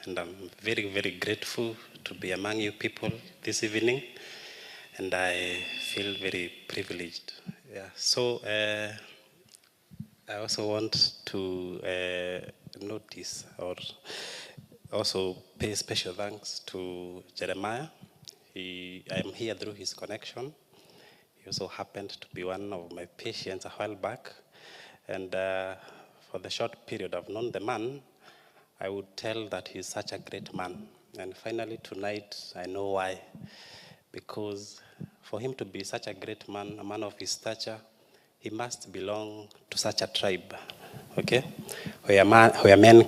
and I'm very, very grateful to be among you people this evening, and I feel very privileged. Yeah. So I also want to notice or also pay special thanks to Jeremiah. I'm here through his connection. He also happened to be one of my patients a while back, and for the short period I've known the man, I would tell that he's such a great man. And finally tonight, I know why. Because for him to be such a great man, a man of his stature, he must belong to such a tribe, okay? Where men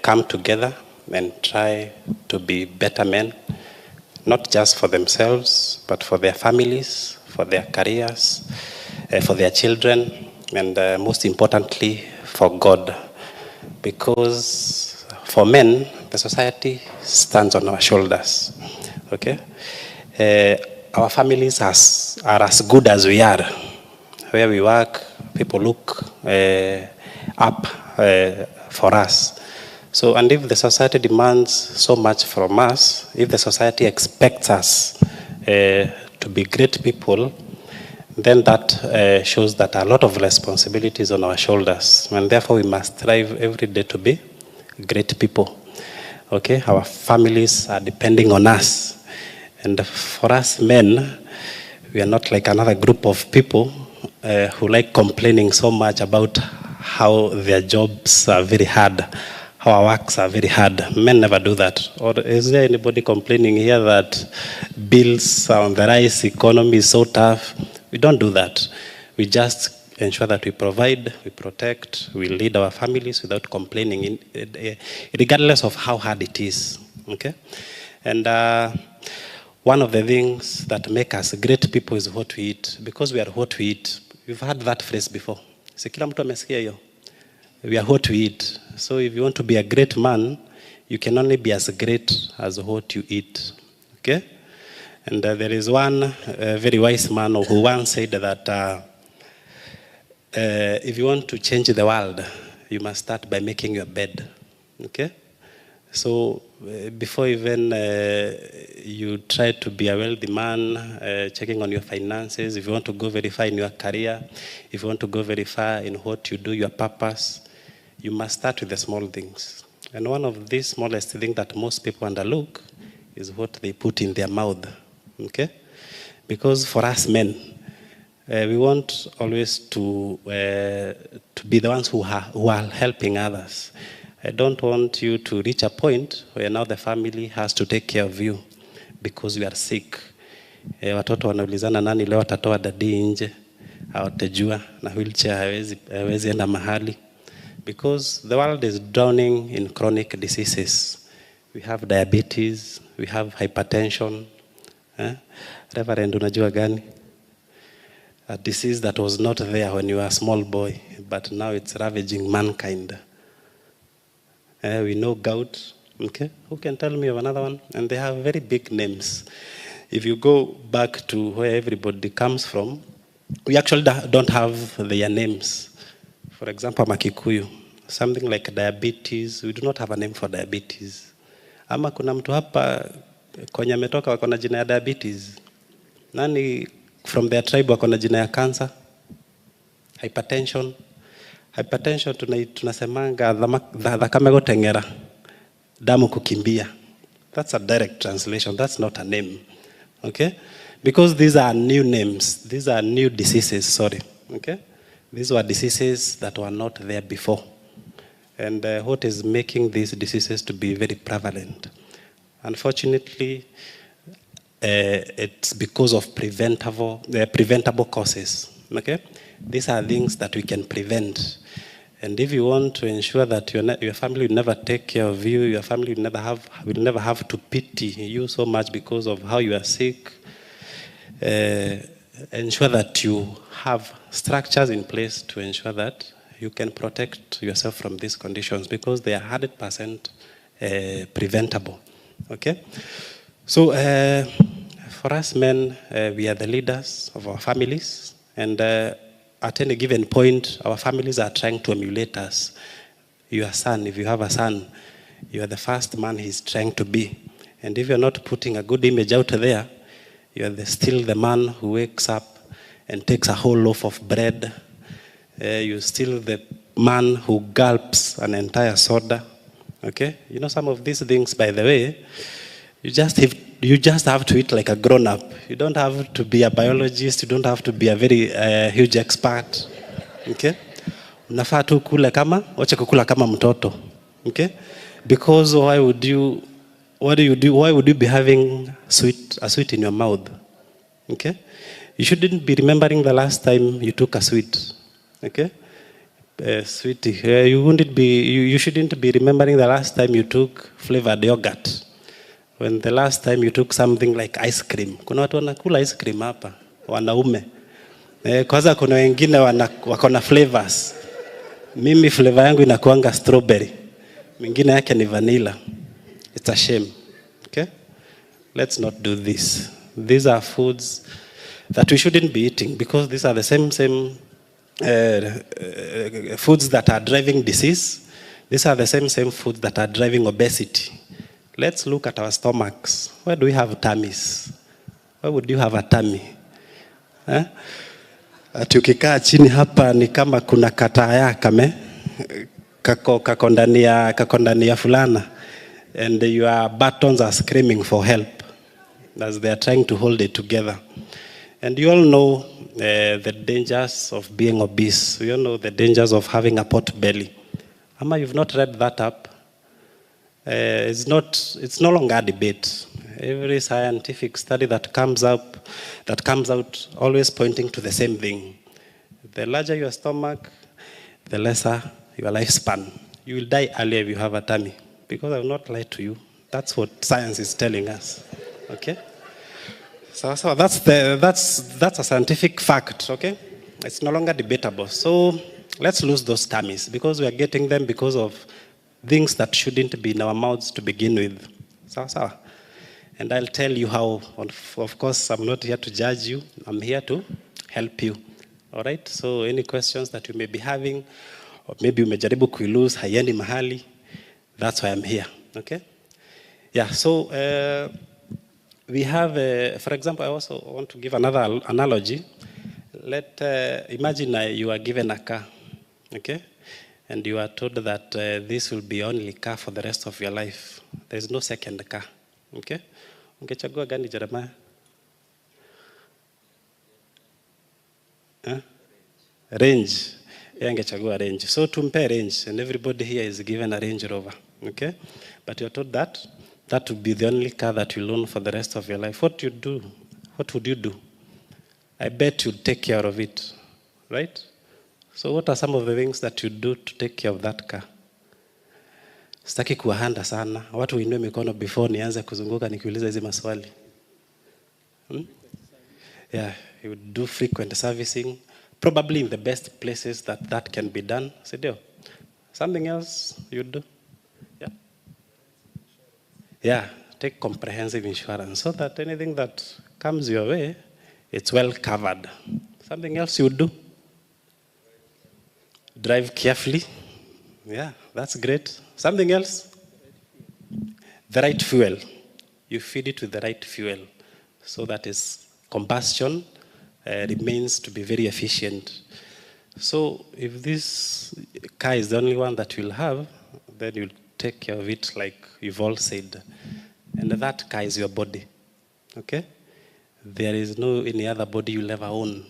come together and try to be better men, not just for themselves, but for their families, for their careers, for their children, and most importantly, for God. Because for men, the society stands on our shoulders, okay? Our families are as good as we are. Where we work, people look up for us. So, and if the society demands so much from us, if the society expects us to be great people, then that shows that a lot of responsibilities on our shoulders, and therefore we must strive every day to be great people. Okay, our families are depending on us, and for us men, we are not like another group of people who like complaining so much about how their jobs are very hard, how our works are very hard. Men never do that. Or is there anybody complaining here that bills are on the rise, economy is so tough? We don't do that. We just ensure that we provide, we protect, we lead our families without complaining, regardless of how hard it is. Okay? And one of the things that make us great people is what we eat. Because we are what we eat. You've heard that phrase before. Kila mtu amesikia hiyo. We are what we eat. So if you want to be a great man, you can only be as great as what you eat. Okay? And there is one very wise man who once said that if you want to change the world, you must start by making your bed. Okay? So before even you try to be a wealthy man, checking on your finances, if you want to go very far in your career, if you want to go very far in what you do, your purpose, you must start with the small things. And one of the smallest things that most people underlook is what they put in their mouth. Okay? Because for us men, we want always to be the ones who are helping others. I don't want you to reach a point where now the family has to take care of you because you are sick. Watoto wanaulizana nani leo atatoa dadi nje, hawatajua na wheelchair hawezi enda mahali. Because the world is drowning in chronic diseases. We have diabetes, we have hypertension. Reverend, unajua gani? A disease that was not there when you were a small boy, but now it's ravaging mankind. We know gout. Okay, who can tell me of another one? And they have very big names. If you go back to where everybody comes from, we actually don't have their names. For example, Makikuyu, something like diabetes, we do not have a name for diabetes. Ama kuna mtu hapa kwenye ametoka wako na jina ya diabetes. Nani from their tribe wako na jina ya cancer? Hypertension. Hypertension tunasemanga dhakame gotengera, damu kukimbia. That's a direct translation. That's not a name. Okay? Because these are new names. These are new diseases, sorry. Okay? These were diseases that were not there before. And what is making these diseases to be very prevalent? Unfortunately, it's because of preventable causes. Okay? These are things that we can prevent. And if you want to ensure that your family will never take care of you, your family will never have to pity you so much because of how you are sick, ensure that you have structures in place to ensure that you can protect yourself from these conditions because they are 100% preventable. Okay? So for us men, we are the leaders of our families, and at any given point, our families are trying to emulate us. Your son, if you have a son, you are the first man he's trying to be. And if you're not putting a good image out there, you are still the man who wakes up and takes a whole loaf of bread. You're still the man who gulps an entire soda. Okay? You know, some of these things, by the way, you just have to eat like a grown-up. You don't have to be a biologist. You don't have to be a very huge expert. Okay? Unafaa tu kule kama, wacha kukula kama mtoto. Okay? Because why would you be having a sweet in your mouth? Okay? You shouldn't be remembering the last time you took a sweet. Okay? Sweetie, you shouldn't be remembering the last time you took flavored yogurt. When the last time you took something like ice cream. Kuna watu wanakula ice cream hapa, wanaume. Kwanza kuna wengine wako na flavors. Mimi flavor yangu inakuanga strawberry. Mingine yake ni vanilla. It's a shame. Okay? Let's not do this. These are foods that we shouldn't be eating because these are the same foods that are driving disease. These are the same foods that are driving obesity. Let's look at our stomachs. Where do we have tummies? Where would you have a tummy? Ati ukikaa chini hapa ni kama kuna kataya kame kako ndani ya fulana and your buttons are screaming for help as they are trying to hold it together. And you all know the dangers of being obese. You all know the dangers of having a pot belly. Ama, you've not read that up. It's no longer a debate. Every scientific study that comes out always pointing to the same thing. The larger your stomach, the lesser your lifespan. You will die earlier if you have a tummy. Because I will not lie to you. That's what science is telling us. Okay? So that's a scientific fact, okay? It's no longer debatable. So let's lose those tummies because we are getting them because of things that shouldn't be in our mouths to begin with. So. And I'll tell you how. Of course, I'm not here to judge you. I'm here to help you. All right? So any questions that you may be having, or maybe umejaribu kuilose haiendi mahali, that's why I'm here. Okay? Yeah, so we have, for example, I also want to give another analogy. Imagine you are given a car, okay? And you are told that this will be only car for the rest of your life. There's no second car, okay? Ungechagua gani, Jeremiah? Range. Angechagua range. So tumpe range, and everybody here is given a Range Rover, okay? But you're told that would be the only car that you'll own for the rest of your life. What would you do? I bet you'd take care of it, right? So what are some of the things that you do to take care of that car? Sitaki kuwahanda sana. Watu wainue mikono before nianze kuzunguka nikiuliza hizi maswali. Yeah, you would do frequent servicing, probably in the best places that can be done. Sidio? Something else you'd do? Yeah. Yeah, take comprehensive insurance so that anything that comes your way, it's well covered. Something else you would do? Drive carefully. Yeah, that's great. Something else? The right fuel. You feed it with the right fuel so that its combustion remains to be very efficient. So if this car is the only one that you'll have, then you'll take care of it like you've all said. And that car is your body. Okay? There is no any other body you'll ever own.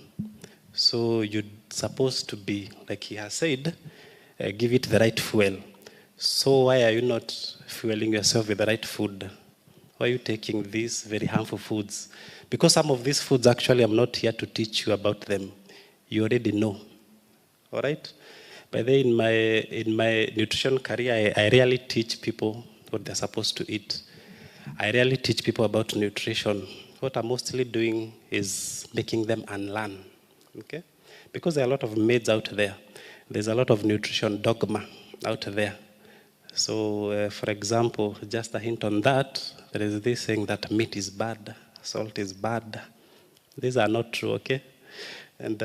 So you're supposed to be, like he has said, give it the right fuel. So why are you not fueling yourself with the right food? Why are you taking these very harmful foods? Because some of these foods, actually, I'm not here to teach you about them. You already know. All right? By the way, in my nutrition career, I rarely teach people what they're supposed to eat. I rarely teach people about nutrition. What I'm mostly doing is making them unlearn. Okay? Because there are a lot of maids out there. There's a lot of nutrition dogma out there. So, for example, just a hint on that, there is this saying that meat is bad, salt is bad. These are not true, okay? And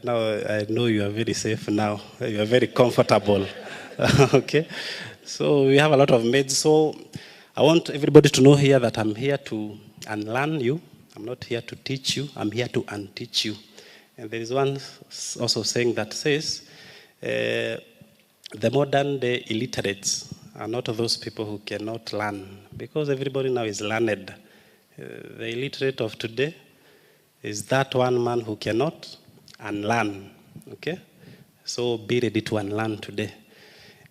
now I know you are very safe now. You are very comfortable, okay? So we have a lot of maids. So I want everybody to know here that I'm here to unlearn you. I'm not here to teach you. I'm here to unteach you. And there is one also saying that says, the modern day illiterates are not those people who cannot learn, because everybody now is learned. The illiterate of today is that one man who cannot unlearn. Okay? So be ready to unlearn today.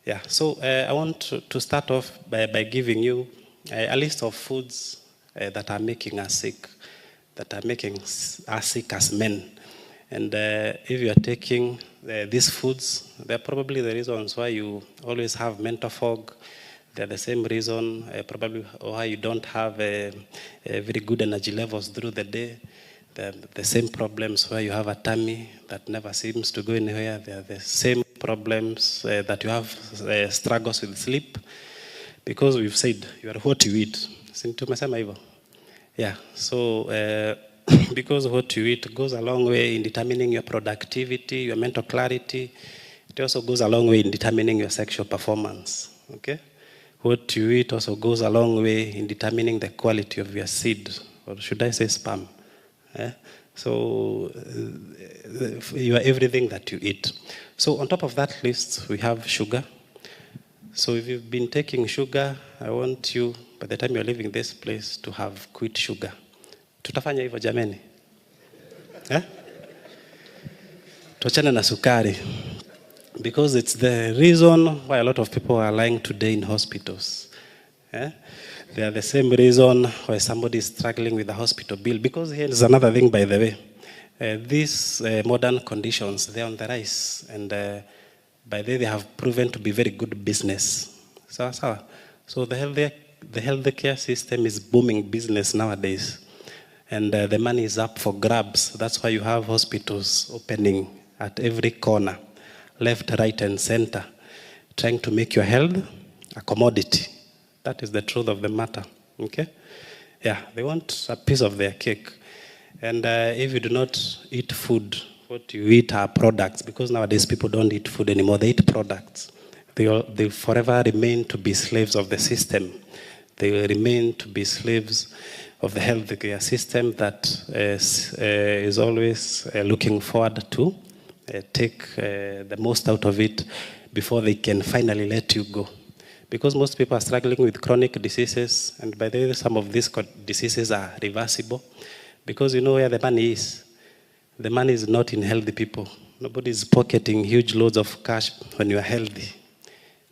Yeah, so I want to start off by giving you a list of foods that are making us sick, that are making us sick as men. And if you are taking these foods, they're probably the reasons why you always have mental fog. They're the same reason probably why you don't have a very good energy levels through the day. They're the same problems where you have a tummy that never seems to go anywhere. They're the same problems that you have struggles with sleep. Because we've said, you are what you eat. Yeah, so because what you eat goes a long way in determining your productivity, your mental clarity. It also goes a long way in determining your sexual performance. Okay? What you eat also goes a long way in determining the quality of your seed, or should I say sperm. So you are everything that you eat. So on top of that list, we have sugar. So if you've been taking sugar, I want you, by the time you're leaving this place, to have quit sugar. Tutafanya hivyo jameni? Tuachane na sukari. Because it's the reason why a lot of people are lying today in hospitals. They are the same reason why somebody is struggling with the hospital bill. Because here is another thing, by the way. These modern conditions, they're on the rise. And by the way, they have proven to be very good business. So the healthcare system is booming business nowadays. And the money is up for grabs. That's why you have hospitals opening at every corner, left, right, and center, trying to make your health a commodity. That is the truth of the matter, okay? Yeah, they want a piece of their cake. And if you do not eat food, what you eat are products, because nowadays people don't eat food anymore, they eat products. They forever remain to be slaves of the system. They will remain to be slaves of the healthcare system that is always looking forward to take the most out of it before they can finally let you go. Because most people are struggling with chronic diseases, and by the way, some of these diseases are reversible. Because you know where the money is. The money is not in healthy people. Nobody is pocketing huge loads of cash when you are healthy.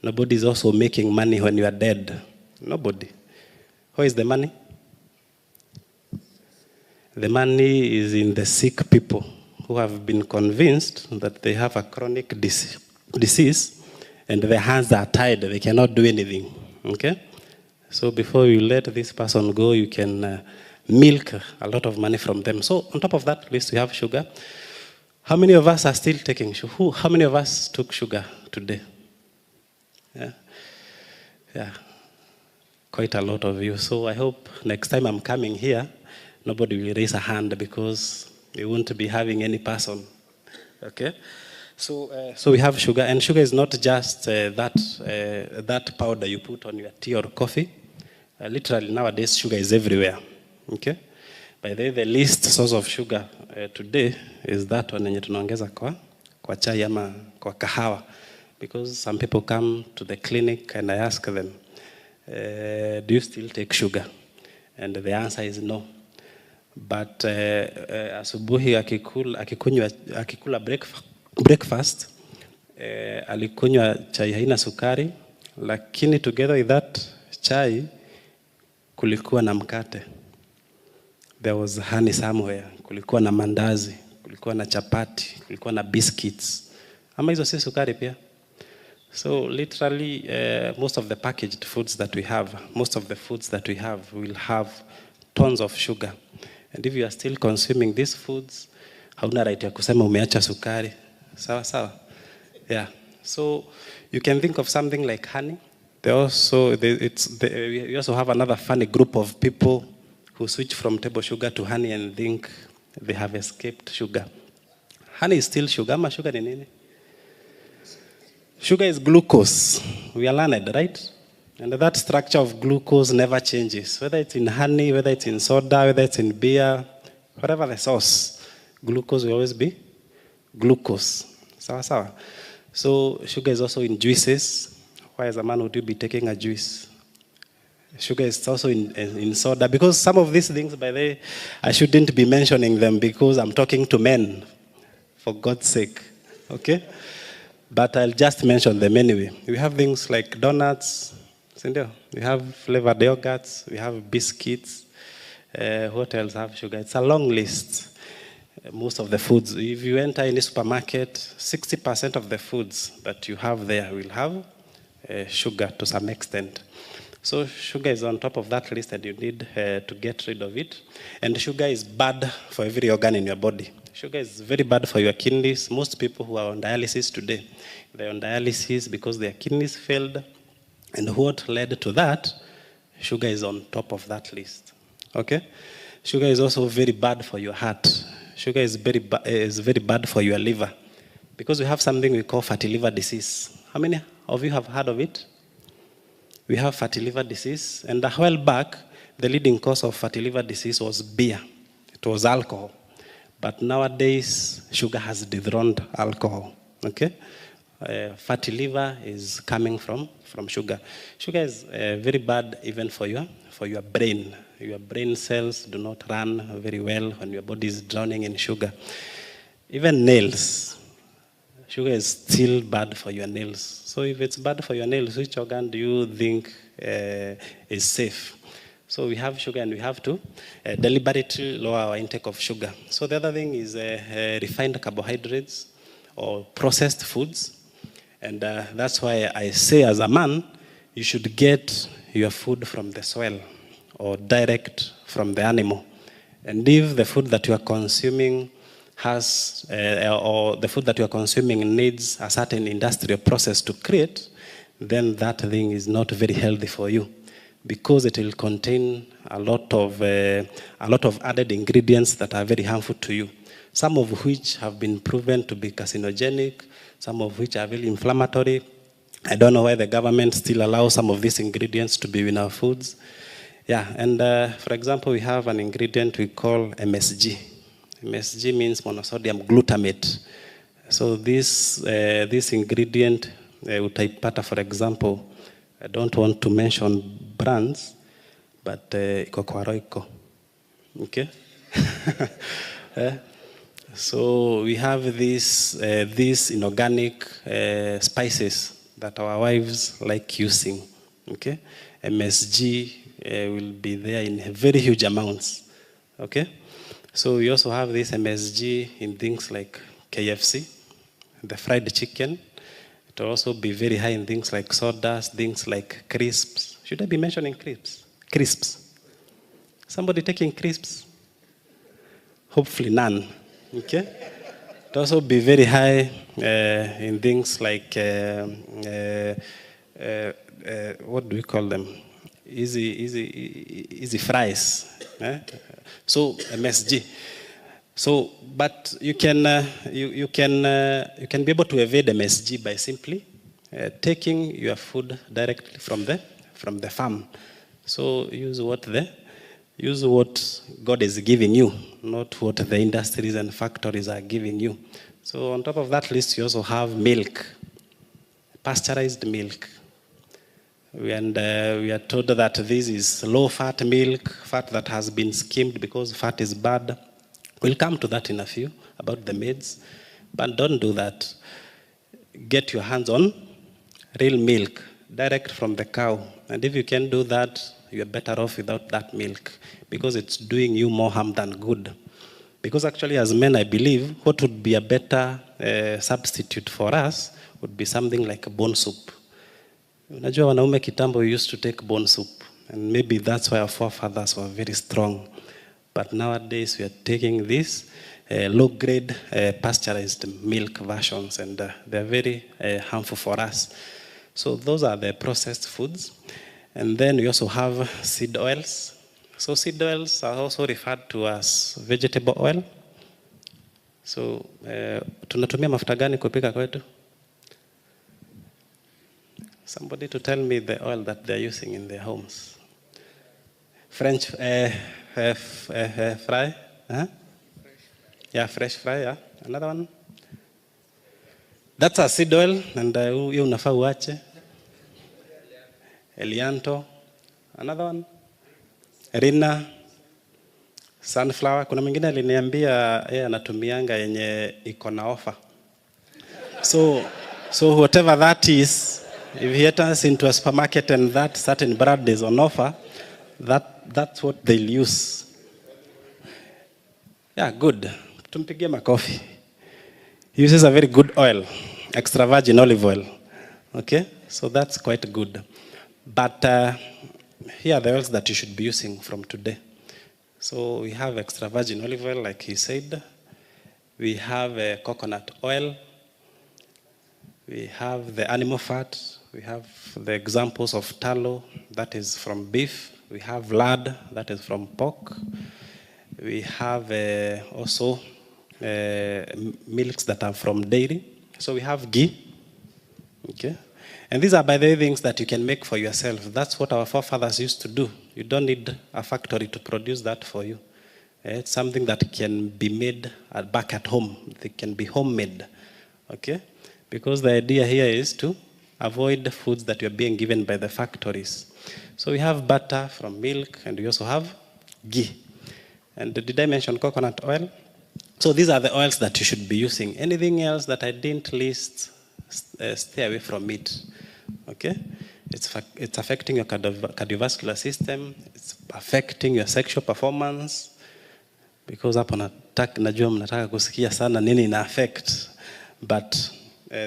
Nobody is also making money when you are dead. Nobody. Where is the money? The money is in the sick people who have been convinced that they have a chronic disease and their hands are tied, they cannot do anything, okay? So before you let this person go, you can milk a lot of money from them. So on top of that list, we have sugar. How many of us are still taking sugar? How many of us took sugar today? Yeah, quite a lot of you. So I hope next time I'm coming here, nobody will raise a hand because we won't be having any person, okay? So we have sugar, and sugar is not just that powder you put on your tea or coffee. Literally nowadays, sugar is everywhere, okay? By the way, the least source of sugar today is that one yenye tunaongeza kwa chai ama kwa kahawa. Because some people come to the clinic and I ask them, do you still take sugar? And the answer is no. But asubuhi akikula breakfast, alikunywa chai haina sukari, lakini together with that chai kulikuwa na mkate. There was honey somewhere, kulikuwa na mandazi, kulikuwa na chapati, kulikuwa na biscuits. Ama hizo si sukari pia. So literally most of the packaged foods that we have, most of the foods that we have will have tons of sugar. And if you are still consuming these foods, hauna right ya kusema umeacha sukari. Sawa. Yeah. So you can think of something like honey. We also have another funny group of people who switch from table sugar to honey and think they have escaped sugar. Honey is still sugar. Ama sugar ni nini? Sugar is glucose. We are learned, right? And that structure of glucose never changes. Whether it's in honey, whether it's in soda, whether it's in beer, whatever the source, glucose will always be glucose. Sawa sawa. So sugar is also in juices. Why as a man would you be taking a juice? Sugar is also in soda. Because some of these things, by the way, I shouldn't be mentioning them because I'm talking to men, for God's sake. Okay? But I'll just mention them anyway. We have things like donuts. We have flavored yogurts. We have biscuits. What else have sugar? It's a long list. Most of the foods. If you enter any supermarket, 60% of the foods that you have there will have sugar to some extent. So sugar is on top of that list and you need to get rid of it. And sugar is bad for every organ in your body. Sugar is very bad for your kidneys. Most people who are on dialysis today, they're on dialysis because their kidneys failed. And what led to that? Sugar is on top of that list. Okay? Sugar is also very bad for your heart. Sugar is very bad for your liver. Because we have something we call fatty liver disease. How many of you have heard of it? We have fatty liver disease. And a while back, the leading cause of fatty liver disease was beer. It was alcohol. But nowadays, sugar has dethroned alcohol. Okay? Fatty liver is coming from sugar. Sugar is very bad even for your brain. Your brain cells do not run very well when your body is drowning in sugar. Even nails. Sugar is still bad for your nails. So if it's bad for your nails, which organ do you think is safe? So we have sugar and we have to deliberately lower our intake of sugar. So the other thing is refined carbohydrates or processed foods. And that's why I say as a man, you should get your food from the soil or direct from the animal. And if the food that you are consuming has, or the food that you are consuming needs a certain industrial process to create, then that thing is not very healthy for you because it will contain a lot of added ingredients that are very harmful to you. Some of which have been proven to be carcinogenic, some of which are really inflammatory. I don't know why the government still allows some of these ingredients to be in our foods. Yeah, and for example, we have an ingredient we call MSG. MSG means monosodium glutamate. So this ingredient, utaipata, for example, I don't want to mention brands, but iko kwa Royco. Okay? So we have these inorganic spices that our wives like using. Okay? MSG will be there in very huge amounts. Okay? So we also have this MSG in things like KFC, the fried chicken. It will also be very high in things like sodas, things like crisps. Should I be mentioning crisps? Crisps. Somebody taking crisps? Hopefully none. Okay? It will also be very high in things like, what do we call them? Easy fries. So MSG. So, but you can be able to evade MSG by simply taking your food directly from the farm. So use what God is giving you, not what the industries and factories are giving you. So on top of that list, you also have milk, pasteurized milk. And we are told that this is low-fat milk, fat that has been skimmed because fat is bad. We'll come to that in a few, about the maids. But don't do that. Get your hands on real milk, direct from the cow. And if you can do that, you're better off without that milk because it's doing you more harm than good. Because actually, as men, I believe, what would be a better substitute for us would be something like a bone soup. Unajua wanaume kitambo used to take bone soup. And maybe that's why our forefathers were very strong. But nowadays, we are taking these low-grade pasteurized milk versions, and they're very harmful for us. So those are the processed foods. And then we also have seed oils. So seed oils are also referred to as vegetable oil. So tunatumia mafuta gani kupika kwetu? Somebody to tell me the oil that they're using in their homes. French fry? Huh? Yeah, fresh fry, yeah. Another one? That's a seed oil, and hiyo unafaa uache. Elianto. Another one? Rina. Sunflower. Kuna mwingine aliniambia yeye anatumianga yenye iko na offer. So whatever that is, if he enters into a supermarket and that certain brand is on offer, that's what they'll use. Yeah, good. Tumpigie makofi. He uses a very good oil, extra virgin olive oil. Okay, so that's quite good. But here are the oils that you should be using from today. So we have extra virgin olive oil, like he said. We have coconut oil. We have the animal fat. We have the examples of tallow, that is from beef. We have lard, that is from pork. We have also milks that are from dairy. So we have ghee. Okay. And these are, by the way, things that you can make for yourself. That's what our forefathers used to do. You don't need a factory to produce that for you. It's something that can be made back at home. They can be homemade. Okay? Because the idea here is to avoid foods that you're being given by the factories. So we have butter from milk, and we also have ghee. And did I mention coconut oil? So these are the oils that you should be using. Anything else that I didn't list, stay away from it. Okay? It's affecting your cardiovascular system. It's affecting your sexual performance. Because hapo najua mnataka kusikia sana nini ina affect. But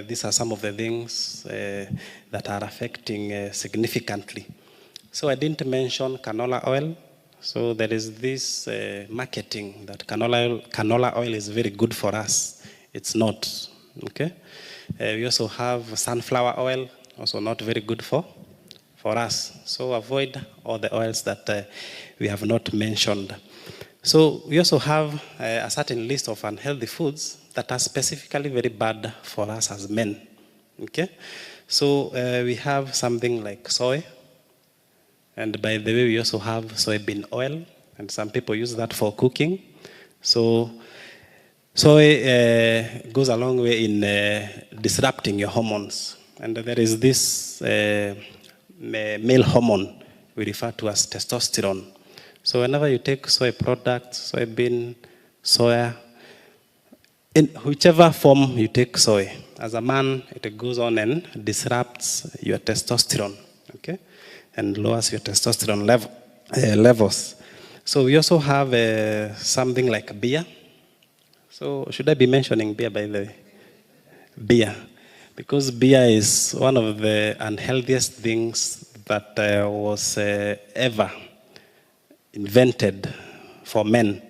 these are some of the things that are affecting significantly. So I didn't mention canola oil. So there is this marketing that canola oil is very good for us. It's not. Okay? We also have sunflower oil, also not very good for us. So avoid all the oils that we have not mentioned. So we also have a certain list of unhealthy foods that are specifically very bad for us as men. Okay? So we have something like soy. And by the way, we also have soybean oil. And some people use that for cooking. So soy goes a long way in disrupting your hormones. And there is this male hormone we refer to as testosterone. So whenever you take soy products, soybean, soya, in whichever form you take soy, as a man, it goes on and disrupts your testosterone, okay, and lowers your testosterone levels. So we also have something like beer. So should I be mentioning beer, by the way? Beer. Because beer is one of the unhealthiest things that was ever invented for men,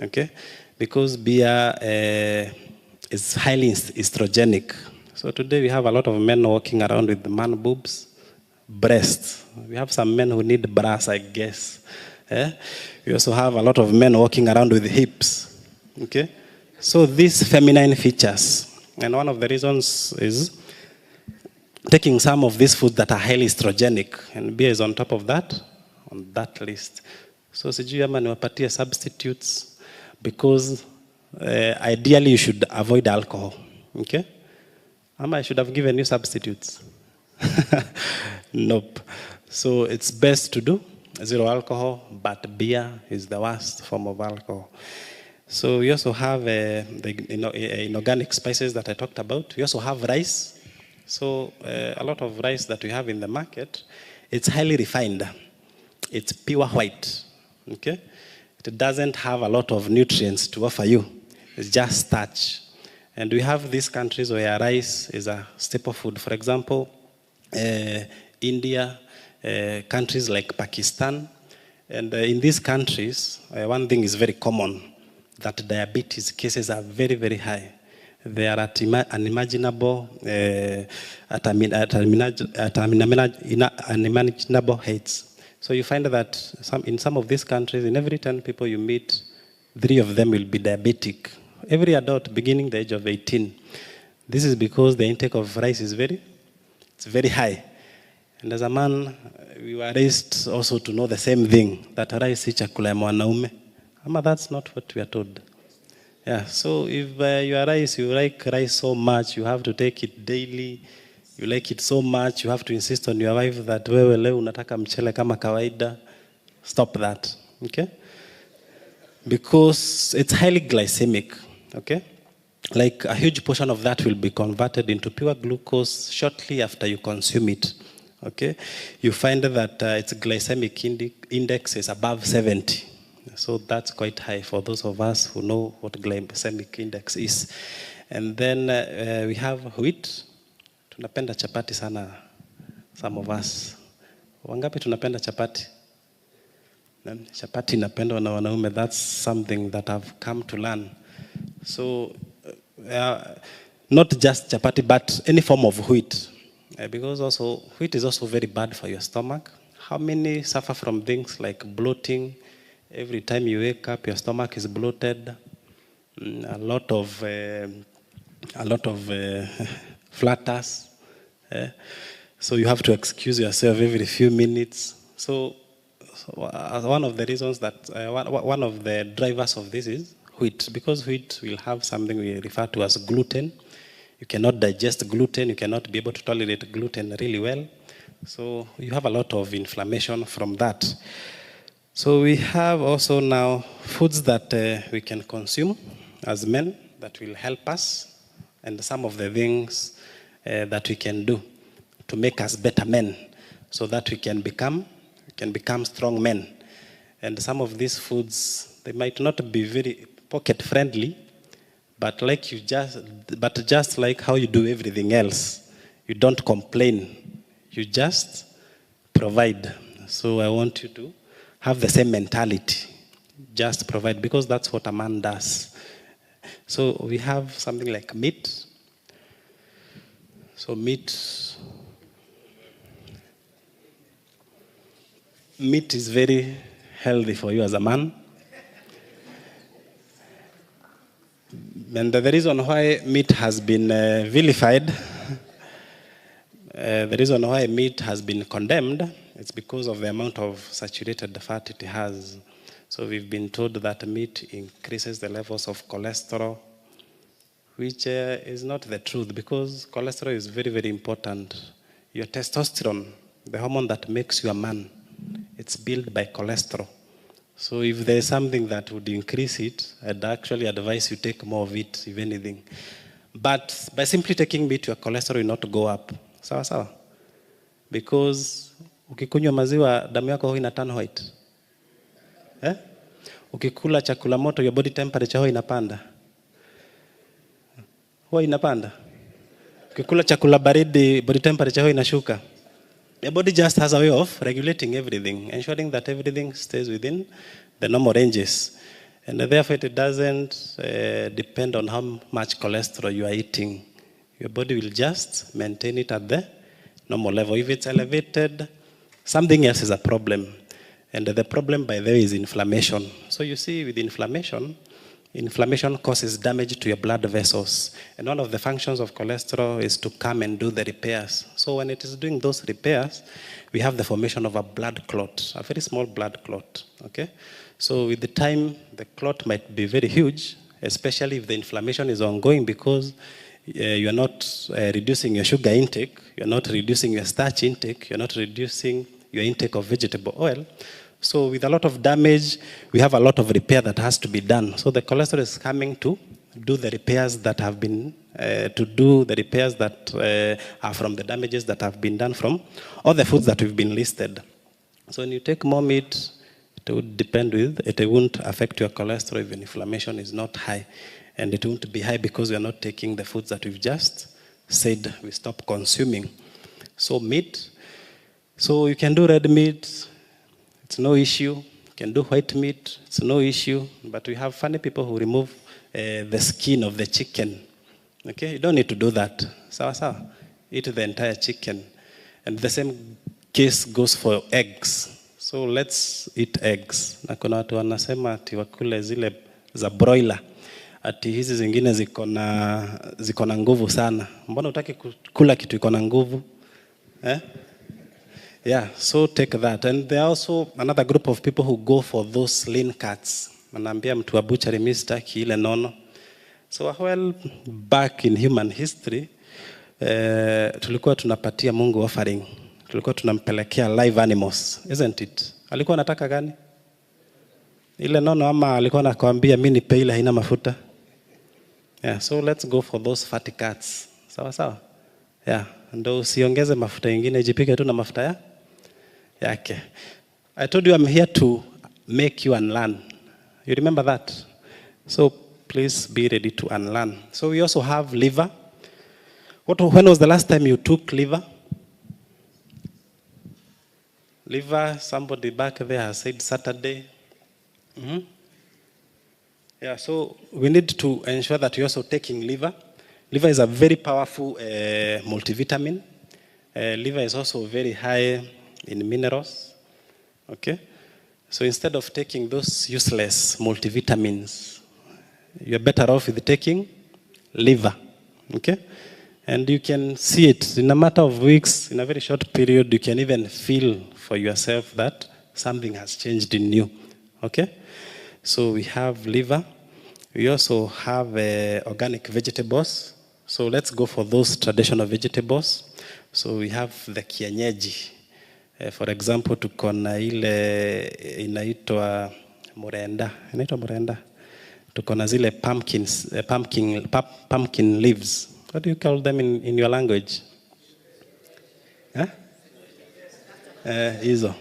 okay? Because beer is highly estrogenic. So today we have a lot of men walking around with man boobs, breasts. We have some men who need bras, I guess. We also have a lot of men walking around with hips, okay? So these feminine features, and one of the reasons is taking some of these foods that are highly estrogenic, and beer is on top of that, on that list. So sijui ama niwapatie substitutes, because ideally you should avoid alcohol, okay? Ama I should have given you substitutes. Nope. So it's best to do zero alcohol, but beer is the worst form of alcohol. So we also have the inorganic spices that I talked about. We also have rice. So a lot of rice that we have in the market, it's highly refined. It's pure white. Okay? It doesn't have a lot of nutrients to offer you. It's just starch. And we have these countries where rice is a staple food. For example, India, countries like Pakistan. And in these countries, one thing is very common, that diabetes cases are very, very high. They are at unimaginable heights. So you find that in some of these countries, in every 10 people you meet, 3 of them will be diabetic. Every adult beginning the age of 18. This is because the intake of rice is very high. And as a man, we were raised also to know the same thing, that rice si chakula ya mwanaume. Ama that's not what we are told. Yeah, so if you are rice, you like rice so much, you have to take it daily. You like it so much, you have to insist on your wife that wewe leo unataka mchele kama kawaida. Stop that, okay? Because it's highly glycemic, okay? Like a huge portion of that will be converted into pure glucose shortly after you consume it, okay? You find that its glycemic index is above 70. So that's quite high for those of us who know what glycemic index is. And then we have wheat. Tunapenda chapati sana, some of us. Wangapi tunapenda chapati? Chapati inapendwa na wanaume. That's something that I've come to learn. So, not just chapati, but any form of wheat. Because also, wheat is also very bad for your stomach. How many suffer from things like bloating? Every time you wake up, your stomach is bloated. A lot of flutters. So you have to excuse yourself every few minutes. So one of the reasons that, one of the drivers of this is wheat. Because wheat will have something we refer to as gluten. You cannot digest gluten. You cannot be able to tolerate gluten really well. So you have a lot of inflammation from that. So we have also now foods that we can consume as men that will help us, and some of the things that we can do to make us better men, so that we can become strong men. And some of these foods, they might not be very pocket friendly, but just like how you do everything else, you don't complain, you just provide. So I want you to have the same mentality. Just provide, because that's what a man does. So we have something like meat. So meat is very healthy for you as a man. And the reason why meat has been vilified, the reason why meat has been condemned, it's because of the amount of saturated fat it has. So we've been told that meat increases the levels of cholesterol, which is not the truth, because cholesterol is very, very important. Your testosterone, the hormone that makes you a man, it's built by cholesterol. So if there's something that would increase it, I'd actually advise you take more of it, if anything. But by simply taking meat, your cholesterol will not go up. Sawa sawa? Because ukikunywa maziwa, damu yako huwa ina turn white. Ukikula chakula moto, your body temperature huwa inapanda. Huwa inapanda. Ukikula chakula baridi, body temperature huwa inashuka. Your body just has a way of regulating everything, ensuring that everything stays within the normal ranges. And therefore, it doesn't depend on how much cholesterol you are eating. Your body will just maintain it at the normal level. If it's elevated, something else is a problem. And the problem, by the way, is inflammation. So you see, with inflammation causes damage to your blood vessels. And one of the functions of cholesterol is to come and do the repairs. So when it is doing those repairs, we have the formation of a blood clot, a very small blood clot, okay? So with the time, the clot might be very huge, especially if the inflammation is ongoing, because you are not reducing your sugar intake, you're not reducing your starch intake, you're not reducing your intake of vegetable oil. So with a lot of damage, we have a lot of repair that has to be done. So the cholesterol is coming to do the repairs that have been, are from the damages that have been done from all the foods that we've been listed. So when you take more meat, it won't affect your cholesterol if inflammation is not high. And it won't be high because we are not taking the foods that we've just said we stop consuming. So meat. So you can do red meat. It's no issue. You can do white meat. It's no issue. But we have funny people who remove the skin of the chicken. Okay? You don't need to do that. Sawa sawa. Eat the entire chicken. And the same case goes for eggs. So let's eat eggs. Na kuna watu wanasema ati wakule zile za broiler. Ati hizi zingine ziko na nguvu sana. Mbona hutaki kula kitu iko na nguvu? Yeah, so take that. And there are also another group of people who go for those lean cuts. Anaambia mtu wa butchery mimi sitaki ile nono. So a while back in human history, tulikuwa tunapatia Mungu offering. Tulikuwa tunampelekea live animals, isn't it? Alikuwa anataka gani? Ile nono ama alikuwa anakuambia mimi nipe ile haina mafuta? Yeah, so let's go for those fatty cuts. Sawa sawa? Yeah, ndio usiongeze mafuta ingine, jipike tu na mafuta yake. I told you I'm here to make you unlearn. You remember that? So please be ready to unlearn. So we also have liver. When was the last time you took liver? Liver, somebody back there has said Saturday. Mm-hmm. Yeah, so we need to ensure that you're also taking liver. Liver is a very powerful multivitamin. Liver is also very high in minerals. Okay? So instead of taking those useless multivitamins, you're better off with taking liver. Okay? And you can see it in a matter of weeks, in a very short period, you can even feel for yourself that something has changed in you. Okay? So we have liver. We also have organic vegetables. So let's go for those traditional vegetables. So we have the kienyeji. For example, tuko na ile inaitwa morenda. Inaitwa morenda. Tuko na zile pumpkin leaves. What do you call them in your language? Huh? Hizo.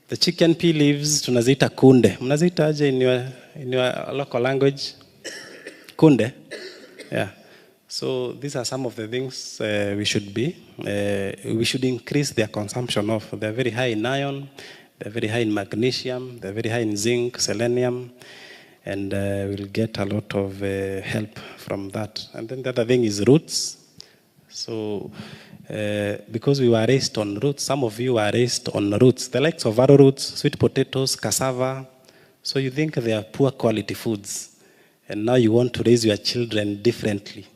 The chicken pea leaves tunaziita kunde. Mnaziita aje in your local language? Kunde. Yeah. So these are some of the things we should increase their consumption of. They're very high in iron, they're very high in magnesium, they're very high in zinc, selenium, and we'll get a lot of help from that. And then the other thing is roots. So because we were raised on roots, some of you are raised on roots, the likes of arrowroots, sweet potatoes, cassava. So you think they are poor quality foods. And now you want to raise your children differently.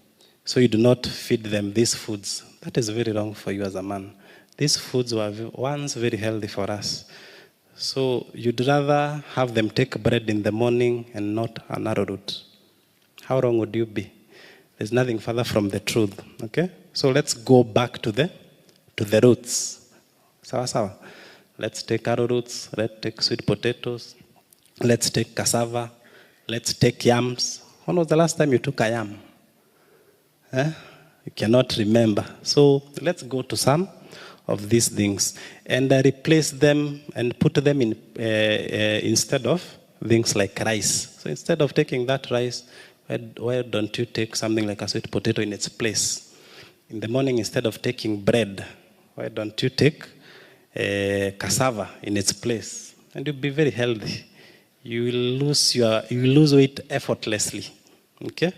So you do not feed them these foods. That is very wrong for you as a man. These foods were once very healthy for us. So you'd rather have them take bread in the morning and not an arrowroot. How wrong would you be? There's nothing further from the truth. Okay? So let's go back to the roots. Sawa sawa. Let's take arrowroots. Let's take sweet potatoes. Let's take cassava. Let's take yams. When was the last time you took a yam? You cannot remember. So let's go to some of these things and replace them and put them in instead of things like rice. So instead of taking that rice, why don't you take something like a sweet potato in its place? In the morning, instead of taking bread, why don't you take cassava in its place? And you'll be very healthy. You will lose weight effortlessly. Okay?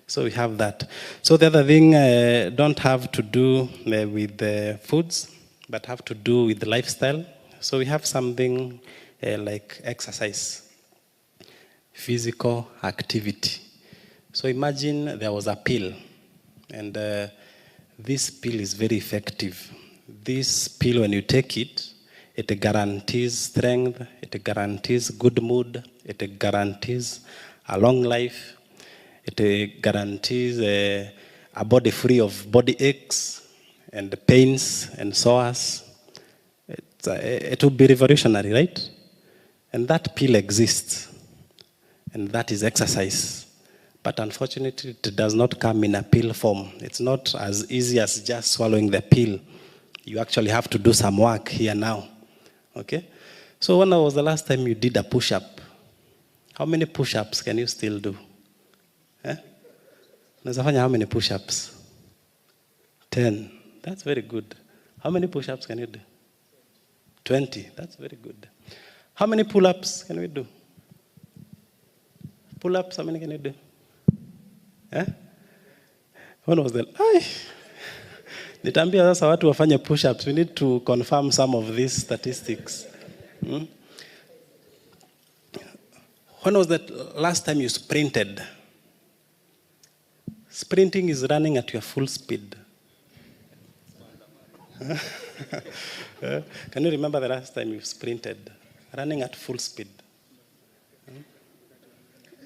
So we have that. So the other thing don't have to do with the foods, but have to do with the lifestyle. So we have something like exercise, physical activity. So imagine there was a pill, and this pill is very effective. This pill, when you take it, it guarantees strength, it guarantees good mood, it guarantees a long life. It guarantees a body free of body aches and pains and sores. It will be revolutionary, right? And that pill exists. And that is exercise. But unfortunately, it does not come in a pill form. It's not as easy as just swallowing the pill. You actually have to do some work here now. Okay? So when was the last time you did a push-up? How many push-ups can you still do? Unaweza fanya how many push-ups? 10. That's very good. How many push-ups can you do? 20. That's very good. How many pull-ups can we do? Pull-ups, how many can you do? When was the... Nitaambia sasa watu wafanye push-ups. We need to confirm some of these statistics. When was the last time you sprinted? Sprinting is running at your full speed. Can you remember the last time you sprinted? Running at full speed.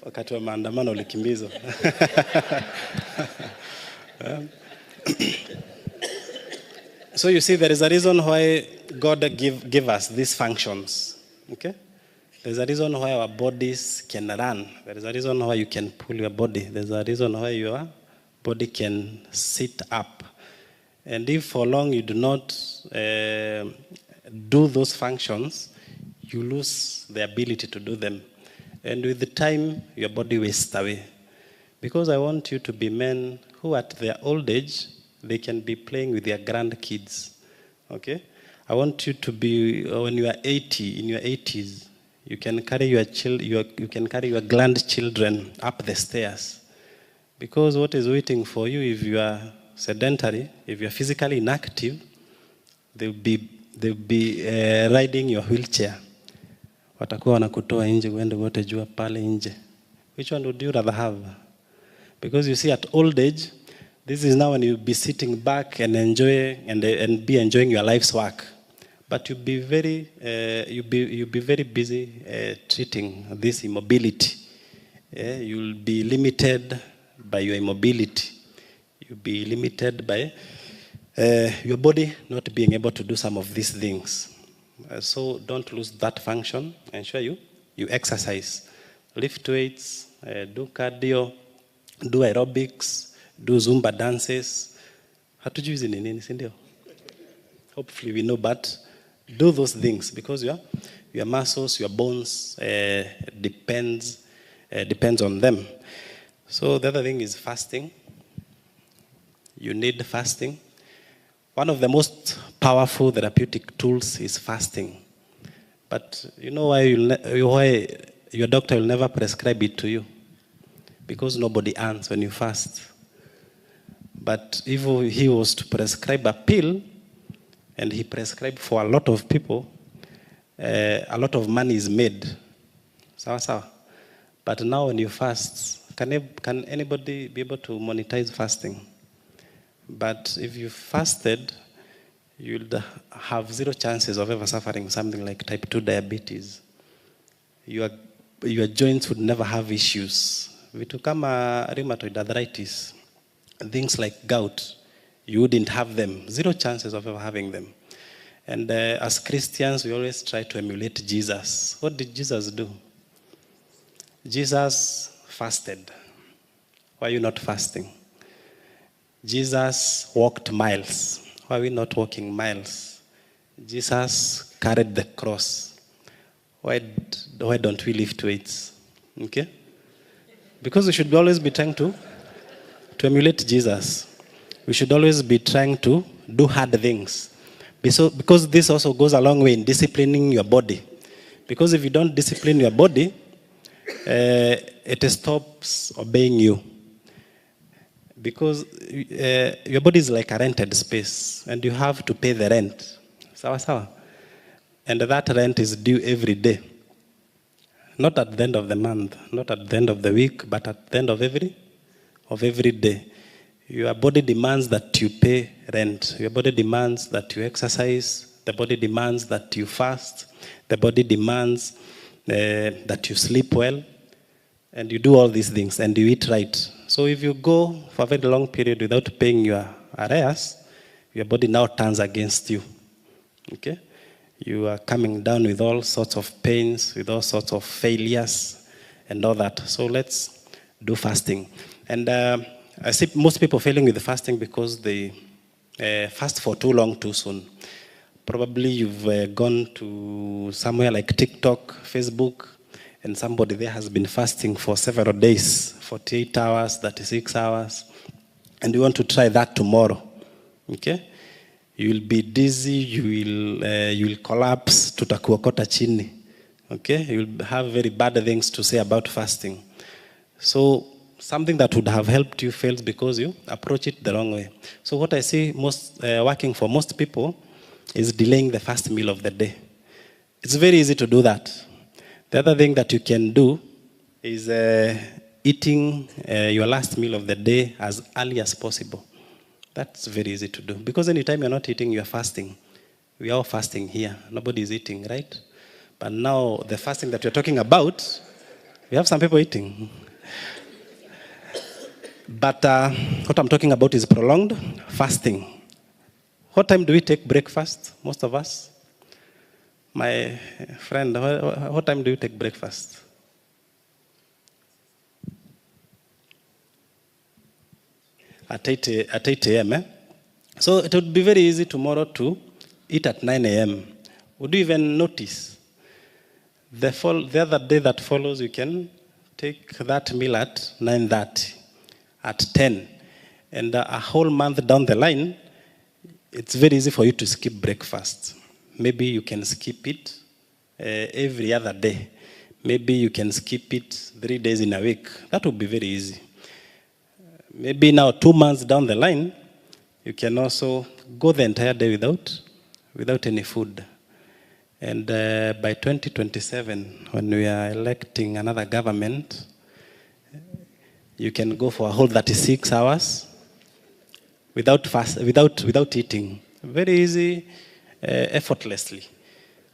Wakati wa maandamano ulikimbizwa. So you see, there is a reason why God give us these functions. Okay? There's a reason why our bodies can run. There is a reason why you can pull your body. There's a reason why your body can sit up. And if for long you do not do those functions, you lose the ability to do them. And with the time, your body wastes away. Because I want you to be men who at their old age, they can be playing with their grandkids. Okay? I want you to be, when you are 80, in your 80s, you can carry your grandchildren up the stairs. Because what is waiting for you, if you are sedentary, if you are physically inactive, they'll be riding your wheelchair. Watakuwa wanakutoa nje uende wote jua pale nje. Which one would you rather have? Because you see, at old age, this is now when you'll be sitting back and be enjoying your life's work. But you'll be very busy treating this immobility. You'll be limited by your immobility. You'll be limited by your body not being able to do some of these things. So don't lose that function. Ensure you exercise. Lift weights, do cardio, do aerobics, do Zumba dances. Hatujui hizi ni nini, si ndio? Hopefully we know, but do those things because your muscles, your bones depends on them. So the other thing is fasting. You need fasting. One of the most powerful therapeutic tools is fasting. But you know why your doctor will never prescribe it to you? Because nobody earns when you fast. But if he was to prescribe a pill, and he prescribed for a lot of people, a lot of money is made. Sawa. But now when you fast, can anybody be able to monetize fasting? But if you fasted, you'll have zero chances of ever suffering something like type 2 diabetes. Your joints would never have issues. Vitu kama rheumatoid arthritis, things like gout, you wouldn't have them. Zero chances of ever having them. And as Christians, we always try to emulate Jesus. What did Jesus do? Jesus fasted. Why are you not fasting? Jesus walked miles. Why are we not walking miles? Jesus carried the cross. Why don't we lift weights? Okay? Because we should always be trying to emulate Jesus. We should always be trying to do hard things. Because this also goes a long way in disciplining your body. Because if you don't discipline your body, it stops obeying you. Because your body is like a rented space, and you have to pay the rent. Sawa. And that rent is due every day. Not at the end of the month, not at the end of the week, but at the end of every day. Your body demands that you pay rent. Your body demands that you exercise. The body demands that you fast. The body demands that you sleep well. And you do all these things, and you eat right. So if you go for a very long period without paying your arrears, your body now turns against you. Okay? You are coming down with all sorts of pains, with all sorts of failures, and all that. So let's do fasting. And I see most people failing with the fasting because they fast for too long, too soon. Probably you've gone to somewhere like TikTok, Facebook, and somebody there has been fasting for several days, 48 hours, 36 hours, and you want to try that tomorrow. Okay? You will be dizzy, you will collapse, tutakuokota chini. Okay? You will have very bad things to say about fasting. So something that would have helped you fails because you approach it the wrong way. So what I see working for most people is delaying the first meal of the day. It's very easy to do that. The other thing that you can do is eating your last meal of the day as early as possible. That's very easy to do. Because anytime you're not eating, you're fasting. We are all fasting here. Nobody's eating, right? But now, the fasting that we're talking about, we have some people eating. But what I'm talking about is prolonged fasting. What time do we take breakfast, most of us? My friend, what time do you take breakfast? At 8 a.m., eh? So it would be very easy tomorrow to eat at 9 a.m. Would you even notice? The other day that follows, you can take that meal at 9:30, at 10. And a whole month down the line, it's very easy for you to skip breakfast. Maybe you can skip it every other day. Maybe you can skip it 3 days in a week. That would be very easy. Maybe now 2 months down the line, you can also go the entire day without any food. And by 2027, when we are electing another government, you can go for a whole 36 hours without eating. Very easy, effortlessly.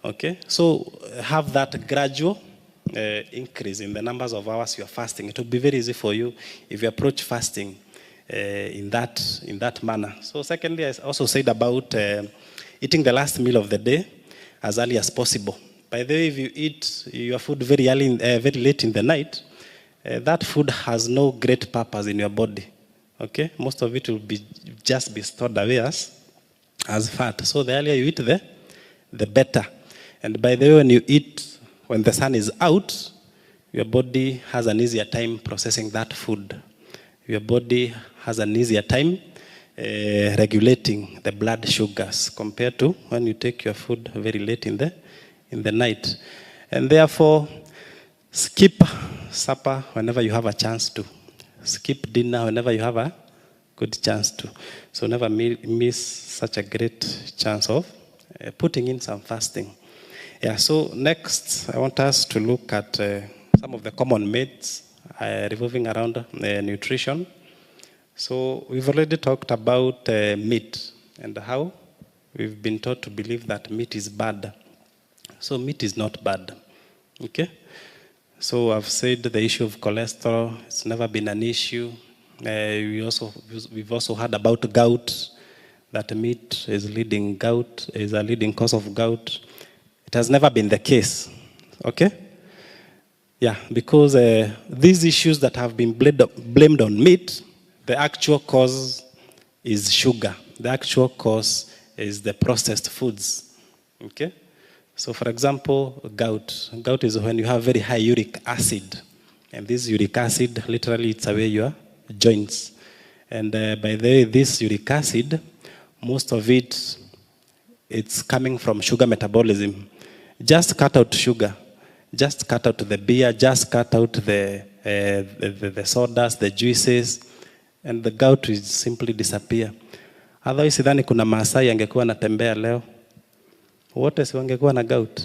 Okay? So have that gradual increase in the numbers of hours you are fasting. It will be very easy for you if you approach fasting in that manner. So secondly, I also said about eating the last meal of the day as early as possible. By the way, if you eat your food very late in the night, that food has no great purpose in your body. Okay? Most of it will just be stored away as fat. So the earlier you eat, the better. And by the way, when you eat when the sun is out, your body has an easier time processing that food. Your body has an easier time regulating the blood sugars compared to when you take your food very late in the night. And therefore, skip supper whenever you have a chance to. Skip dinner whenever you have a good chance to. So never miss such a great chance of putting in some fasting. Yeah, so next, I want us to look at some of the common myths revolving around nutrition. So we've already talked about meat and how we've been taught to believe that meat is bad. So meat is not bad, okay? So I've said the issue of cholesterol, it's never been an issue. We've also heard about gout, that meat is a leading cause of gout. It has never been the case, okay? Yeah, because these issues that have been blamed on meat, the actual cause is sugar. The actual cause is the processed foods, okay? So for example, gout. Gout is when you have very high uric acid. And this uric acid, literally, eats away your joints. And by the way, this uric acid, most of it's coming from sugar metabolism. Just cut out sugar. Just cut out the beer. Just cut out the sodas, the juices, and the gout will simply disappear. Otherwise, sidhani kuna Maasai angekuwa anatembea leo. Wote si wangekuwa na gout.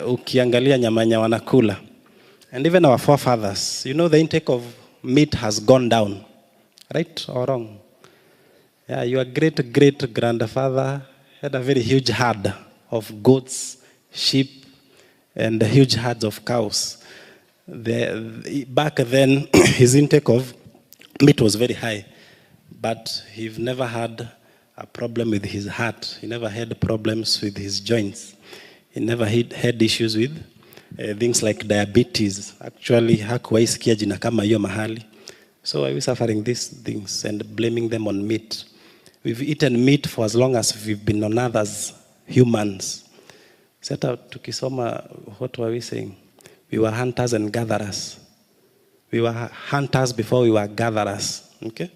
Ukiangalia nyamanya wanakula. And even our forefathers, you know, the intake of meat has gone down. Right or wrong? Yeah, your great-great-grandfather had a very huge herd of goats, sheep, and huge herds of cows. Back then, his intake of meat was very high, but he never had a problem with his heart. He never had problems with his joints. He never had issues with things like diabetes. Actually, hakuwahi sikia jina kama hiyo mahali. So why are we suffering these things and blaming them on meat? We've eaten meat for as long as we've been on others, humans. Seta tukisoma, what were we saying? We were hunters and gatherers. We were hunters before we were gatherers. Okay?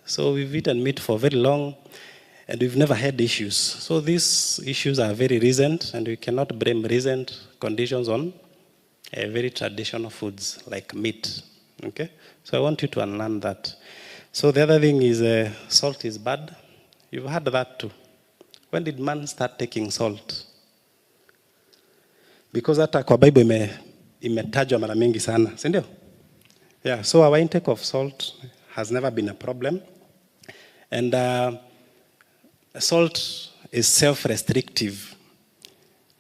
So we've eaten meat for very long, and we've never had issues. So these issues are very recent, and we cannot blame recent conditions on very traditional foods like meat. Okay? So I want you to unlearn that. So the other thing is salt is bad. You've heard that too. When did man start taking salt? Because hata kwa Bible imetajwa mara mingi sana, si ndio? Yeah, so our intake of salt has never been a problem. And salt is self-restrictive.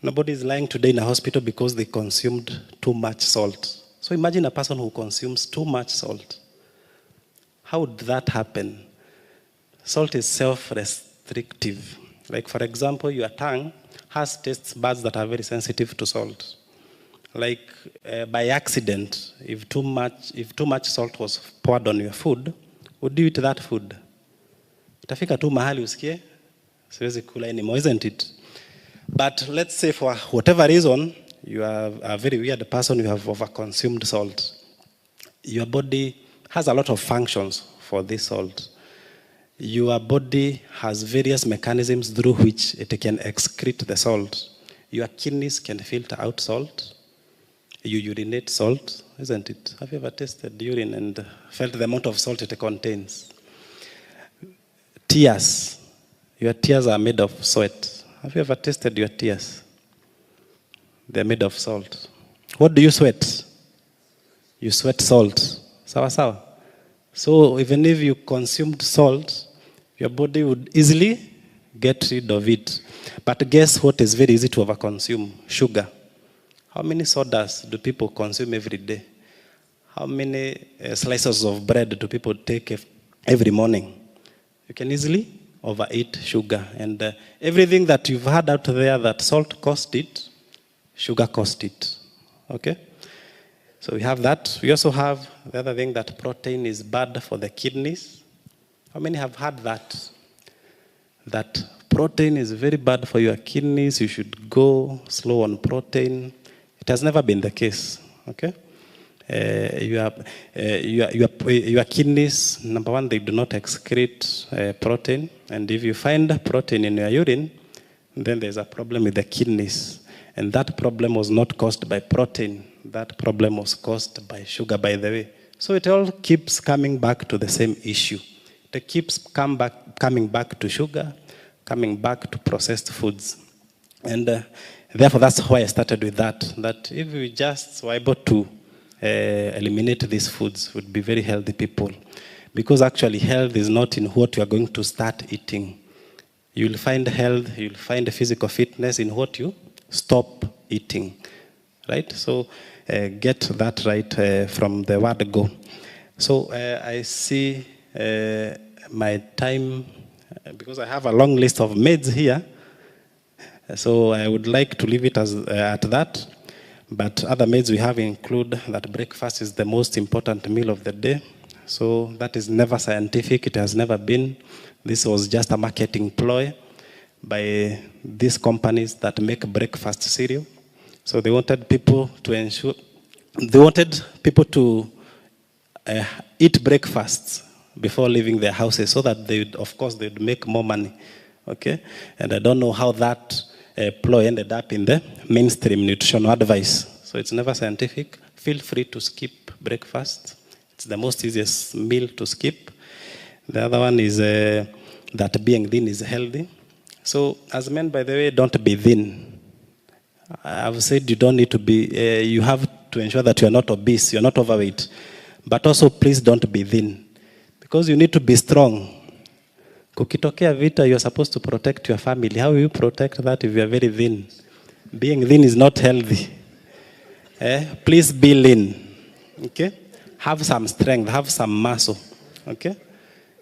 Nobody is lying today in a hospital because they consumed too much salt. So imagine a person who consumes too much salt. How would that happen? Salt is self-restrictive. Like, for example, your tongue has taste buds that are very sensitive to salt. Like, by accident, if too much salt was poured on your food, would you eat that food? Itafika tu mahali usikie, siwezi kula anymore, isn't it? But let's say for whatever reason, you are a very weird person, you have overconsumed salt. Your body has a lot of functions for this salt. Your body has various mechanisms through which it can excrete the salt. Your kidneys can filter out salt. You urinate salt, isn't it? Have you ever tasted urine and felt the amount of salt it contains? Tears. Your tears are made of sweat. Have you ever tasted your tears? They're made of salt. What do you sweat? You sweat salt. Sawa sawa. So even if you consumed salt, your body would easily get rid of it. But guess what is very easy to overconsume? Sugar. How many sodas do people consume every day? How many slices of bread do people take every morning? You can easily overeat sugar. And everything that you've had out there that salt cost it, sugar cost it. Okay? So we have that. We also have the other thing that protein is bad for the kidneys. How many have heard that? That protein is very bad for your kidneys. You should go slow on protein. It has never been the case. Okay? Your kidneys, number one, they do not excrete protein. And if you find protein in your urine, then there's a problem with the kidneys. And that problem was not caused by protein. That problem was caused by sugar, by the way. So it all keeps coming back to the same issue. It keeps coming back to sugar, coming back to processed foods. And therefore, that's why I started with that. That if we just were able to eliminate these foods, would be very healthy people. Because actually health is not in what you are going to start eating. You'll find health, you'll find physical fitness in what you stop eating. Right? So get that right from the word go. So I see my time, because I have a long list of maids here. So I would like to leave it as at that. But other maids we have include that breakfast is the most important meal of the day. So that is never scientific. It has never been. This was just a marketing ploy by these companies that make breakfast cereal. So they wanted people to eat breakfasts before leaving their houses so that they'd make more money. Okay? And I don't know how that ploy ended up in the mainstream nutritional advice. So it's never scientific. Feel free to skip breakfast. It's the most easiest meal to skip. The other one is that being thin is healthy. So as men, by the way, don't be thin. I've said you don't need to be, you have to ensure that you're not obese, you're not overweight. But also, please don't be thin. Because you need to be strong. Kukitokea vita, you're supposed to protect your family. How will you protect that if you're very thin? Being thin is not healthy. Please be lean. Okay? Have some strength, have some muscle. Okay?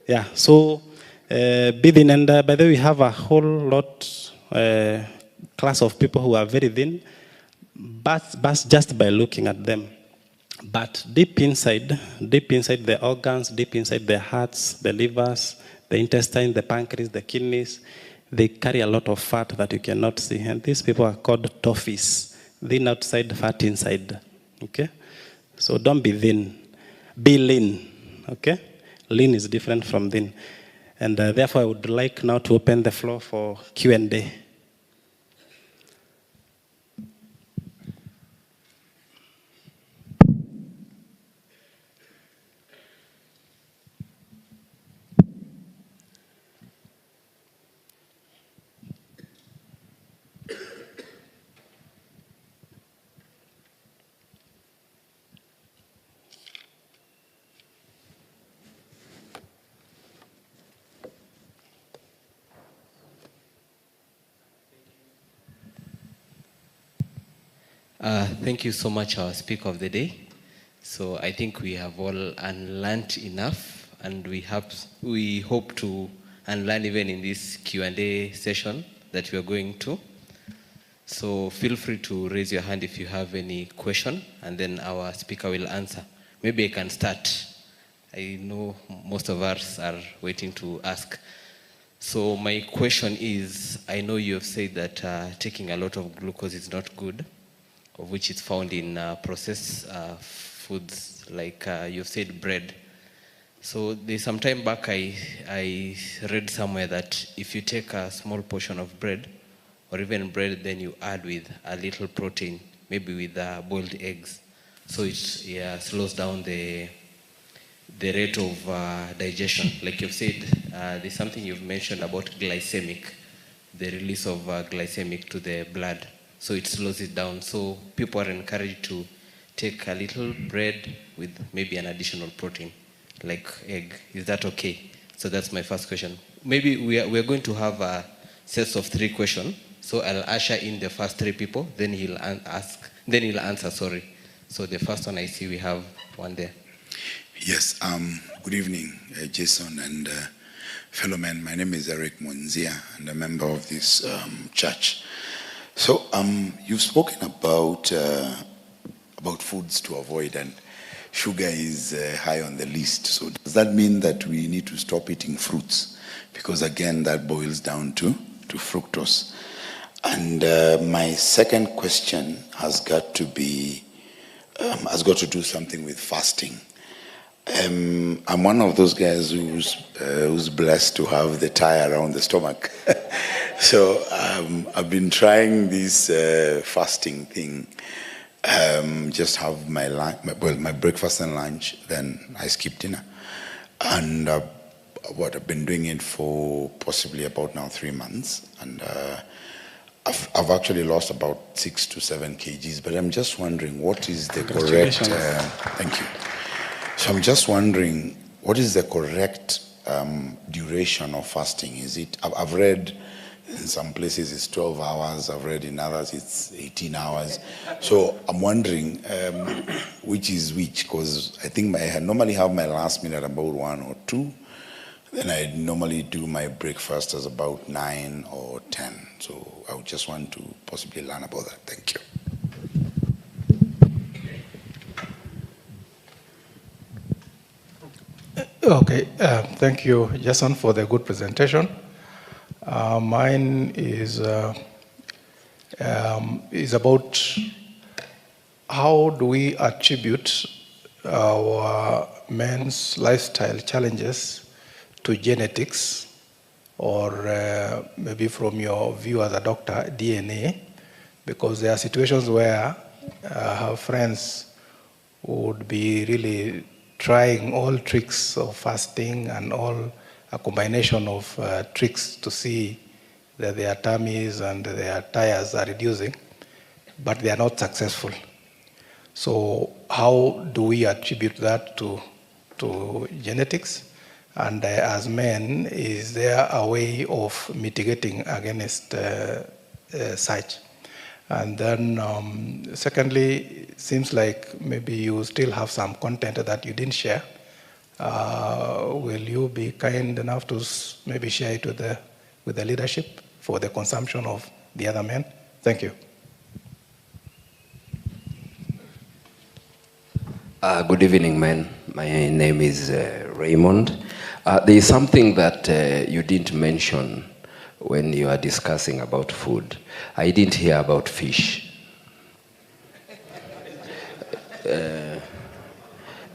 Yeah, so be thin. And by the way, we have a whole lot class of people who are very thin, but just by looking at them. But deep inside the organs, deep inside the hearts, the livers, the intestine, the pancreas, the kidneys, they carry a lot of fat that you cannot see. And these people are called toffees. Thin outside, fat inside. Okay? So don't be thin. Be lean. Okay? Lean is different from thin. And therefore, I would like now to open the floor for Q&A. Thank you so much, our speaker of the day. So I think we have all unlearned enough, and we hope to unlearn even in this Q&A session that we are going to. So feel free to raise your hand if you have any question, and then our speaker will answer. Maybe I can start. I know most of us are waiting to ask. So my question is, I know you have said that taking a lot of glucose is not good, of which is found in processed foods, like you've said bread. So there's some time back I read somewhere that if you take a small portion of bread, or even bread, then you add with a little protein, maybe with boiled eggs, so it slows down the rate of digestion. Like you've said, there's something you've mentioned about glycemic, the release of glycemic to the blood. So it slows it down. So people are encouraged to take a little bread with maybe an additional protein, like egg. Is that okay? So that's my first question. Maybe we're going to have a set of 3 questions. So I'll usher in the first 3 people, then he'll answer, sorry. So the first one I see we have one there. Yes, good evening, Jason and fellow men. My name is Eric Munzia, and a member of this church. So you've spoken about foods to avoid, and sugar is high on the list. So does that mean that we need to stop eating fruits? Because again, that boils down to fructose. And my second question has got to do something with fasting. I'm one of those guys who's blessed to have the tie around the stomach. So I've been trying this fasting thing. Just have my breakfast and lunch, then I skip dinner. And I've been doing it for possibly about now 3 months. And I've actually lost about 6 to 7 kgs, but I'm just wondering what is the correct... thank you. So I'm just wondering, what is the correct duration of fasting? Is it? I've read in some places it's 12 hours. I've read in others it's 18 hours. So I'm wondering which is which, because I think I normally have my last meal at about 1 or 2. Then I normally do my breakfast as about 9 or 10. So I would just want to possibly learn about that. Thank you. Okay, thank you, Jason, for the good presentation. Mine is about how do we attribute our men's lifestyle challenges to genetics, or maybe from your view as a doctor, DNA, because there are situations where I have friends who would be really trying all tricks of fasting and all a combination of tricks to see that their tummies and their tires are reducing, but they are not successful. So how do we attribute that to genetics? And as men, is there a way of mitigating against such? And then secondly, it seems like maybe you still have some content that you didn't share. Will you be kind enough to maybe share it with the leadership for the consumption of the other men? Thank you. Good evening, men. My name is Raymond. There is something that you didn't mention when you are discussing about food. I didn't hear about fish.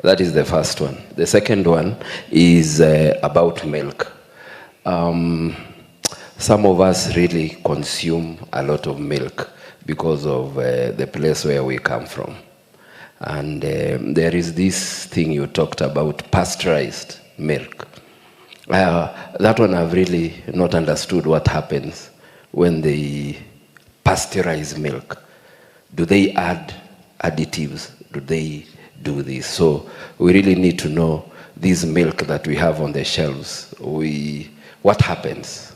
That is the first one. The second one is about milk. Some of us really consume a lot of milk because of the place where we come from. And there is this thing you talked about, pasteurized milk. That one I've really not understood what happens when they pasteurize milk. Do they add additives? Do they do this? So we really need to know this milk that we have on the shelves. What happens?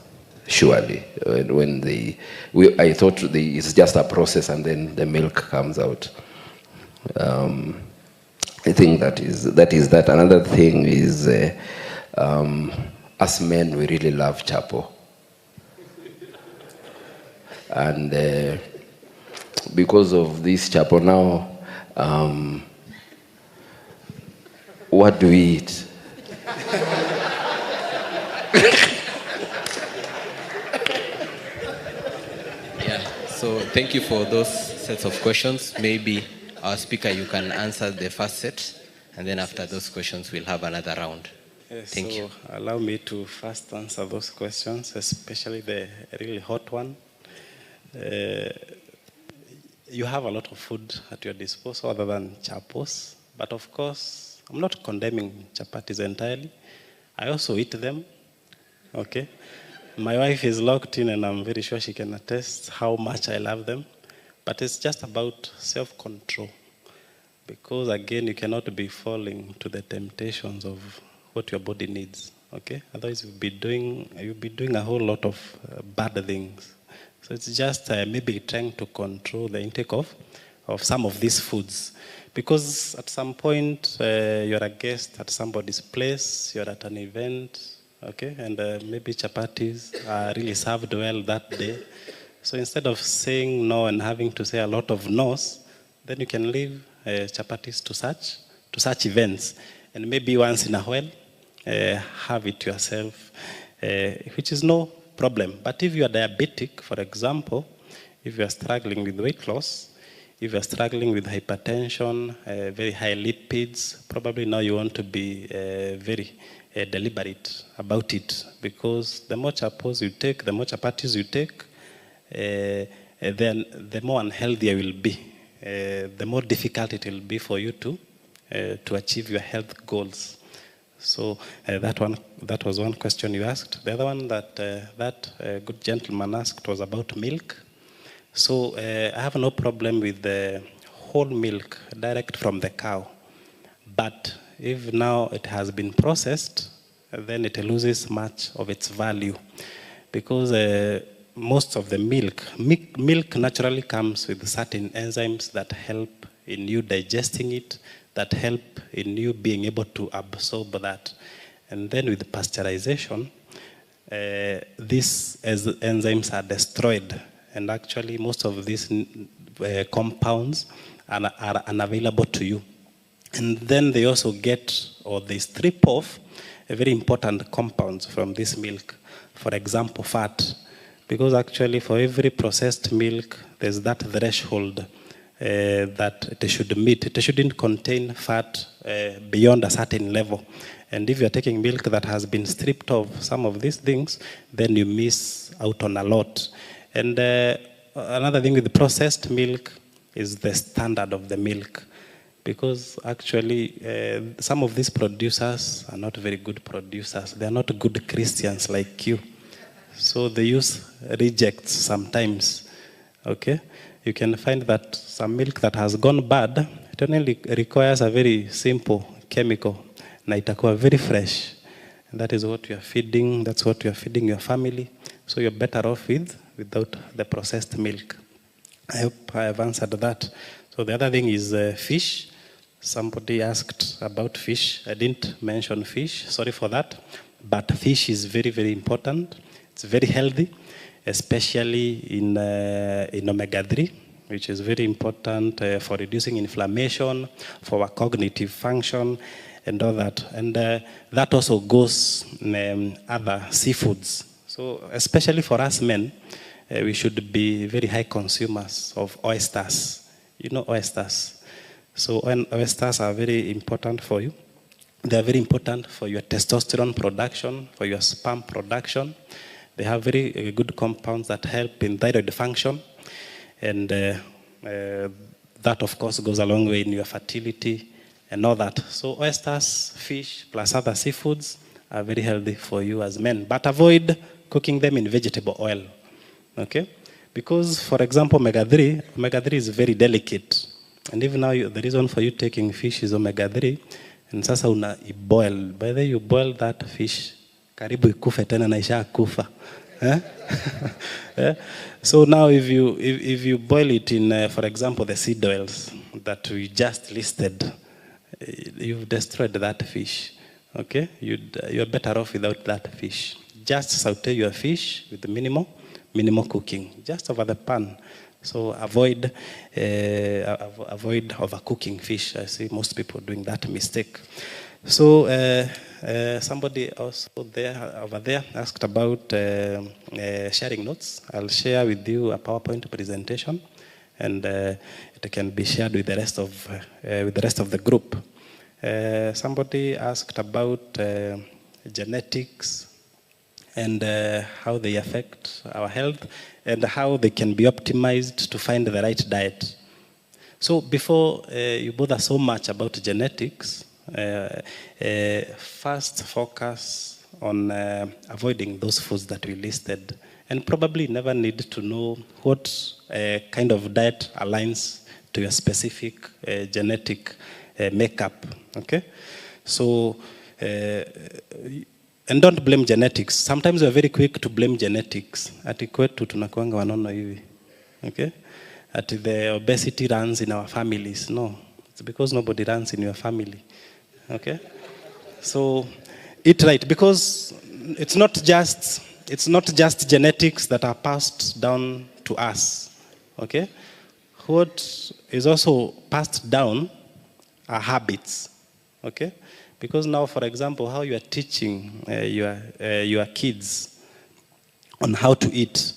surely. I thought it's just a process and then the milk comes out. I think that is that. Another thing is, us men, we really love chapo. And because of this chapo now, what do we eat? Yeah, so thank you for those sets of questions. Maybe our speaker, you can answer the first set, and then after those questions, we'll have another round. Thank you. Allow me to first answer those questions, especially the really hot one. You have a lot of food at your disposal other than chapos, but of course, I'm not condemning chapatis entirely. I also eat them, okay? My wife is locked in and I'm very sure she can attest how much I love them, but it's just about self-control. Because again, you cannot be falling to the temptations of what your body needs, okay? Otherwise, you'll be doing a whole lot of bad things. So it's just maybe trying to control the intake of some of these foods. Because at some point, you're a guest at somebody's place, you're at an event, okay? And maybe chapatis are really served well that day. So instead of saying no and having to say a lot of no's, then you can leave chapatis to such events. And maybe once in a while, have it yourself, which is no problem. But if you are diabetic, for example, if you are struggling with weight loss, if you are struggling with hypertension, very high lipids, probably now you want to be very deliberate about it, because the more chapos you take, the more chapatis you take, then the more unhealthy you will be. The more difficult it will be for you to achieve your health goals. So that was one question you asked. The other one that good gentleman asked was about milk. So I have no problem with the whole milk direct from the cow. But if now it has been processed, then it loses much of its value. Because most of the milk naturally comes with certain enzymes that help in you digesting it, that help in you being able to absorb that. And then with pasteurization, these enzymes are destroyed. And actually, most of these compounds are unavailable to you. And then they also they strip off very important compounds from this milk. For example, fat. Because actually, for every processed milk, there's that threshold that it should meet. It shouldn't contain fat beyond a certain level. And if you're taking milk that has been stripped of some of these things, then you miss out on a lot. And another thing with the processed milk is the standard of the milk. Because actually, some of these producers are not very good producers. They are not good Christians like you. So they use rejects sometimes, okay? You can find that some milk that has gone bad, it only requires a very simple chemical, na itakuwa very fresh. And that is what you are feeding, that's what you are feeding your family. So you're better off without the processed milk. I hope I have answered that. So the other thing is fish. Somebody asked about fish. I didn't mention fish, sorry for that. But fish is very, very important. It's very healthy, especially in omega-3, which is very important for reducing inflammation, for our cognitive function, and all that. And that also goes in other seafoods. So especially for us men, we should be very high consumers of oysters. You know oysters. So oysters are very important for you. They are very important for your testosterone production, for your sperm production. They have very good compounds that help in thyroid function. And that, of course, goes a long way in your fertility and all that. So oysters, fish, plus other seafoods are very healthy for you as men. But avoid cooking them in vegetable oil, okay? Because, for example, omega-3 is very delicate. And even now, the reason for you taking fish is omega-3. And sasa boil. By the way, you boil that fish, karibu ikufe tena na isha kufa. Eh? Yeah. So now if you boil it in, for example, the seed oils that we just listed, you've destroyed that fish. Okay? You're better off without that fish. Just saute your fish with minimal cooking, just over the pan. So avoid overcooking fish. I see most people doing that mistake. So somebody also over there asked about sharing notes. I'll share with you a PowerPoint presentation, and it can be shared with the rest of the group. Somebody asked about genetics and how they affect our health and how they can be optimized to find the right diet. So before you bother so much about genetics, first focus on avoiding those foods that we listed, and probably never need to know what kind of diet aligns to your specific genetic makeup. Okay, so and don't blame genetics. Sometimes we're very quick to blame genetics. Ati kwetu tunakuanga wanono hivi. Okay, ati the obesity runs in our families. No, it's because nobody runs in your family. Okay, so eat right, because it's not just genetics that are passed down to us. Okay, what is also passed down are habits. Okay, because now, for example, how you are teaching your kids on how to eat,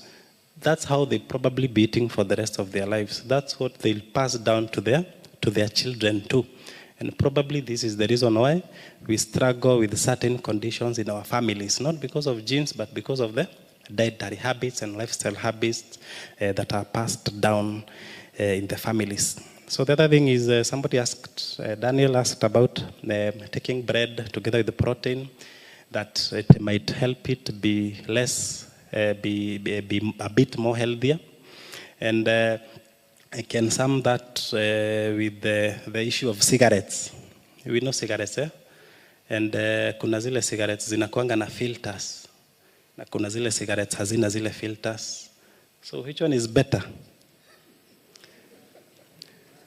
that's how they probably be eating for the rest of their lives. That's what they'll pass down to their children too. And probably this is the reason why we struggle with certain conditions in our families, not because of genes, but because of the dietary habits and lifestyle habits that are passed down in the families. So the other thing is somebody asked, Daniel asked about taking bread together with the protein, that it might help it be less, be a bit more healthier. And I can sum that with the issue of cigarettes. We know cigarettes, eh? And kuna zile cigarettes zinakuanga na filters. Na kuna zile cigarettes hazina zile filters. So which one is better?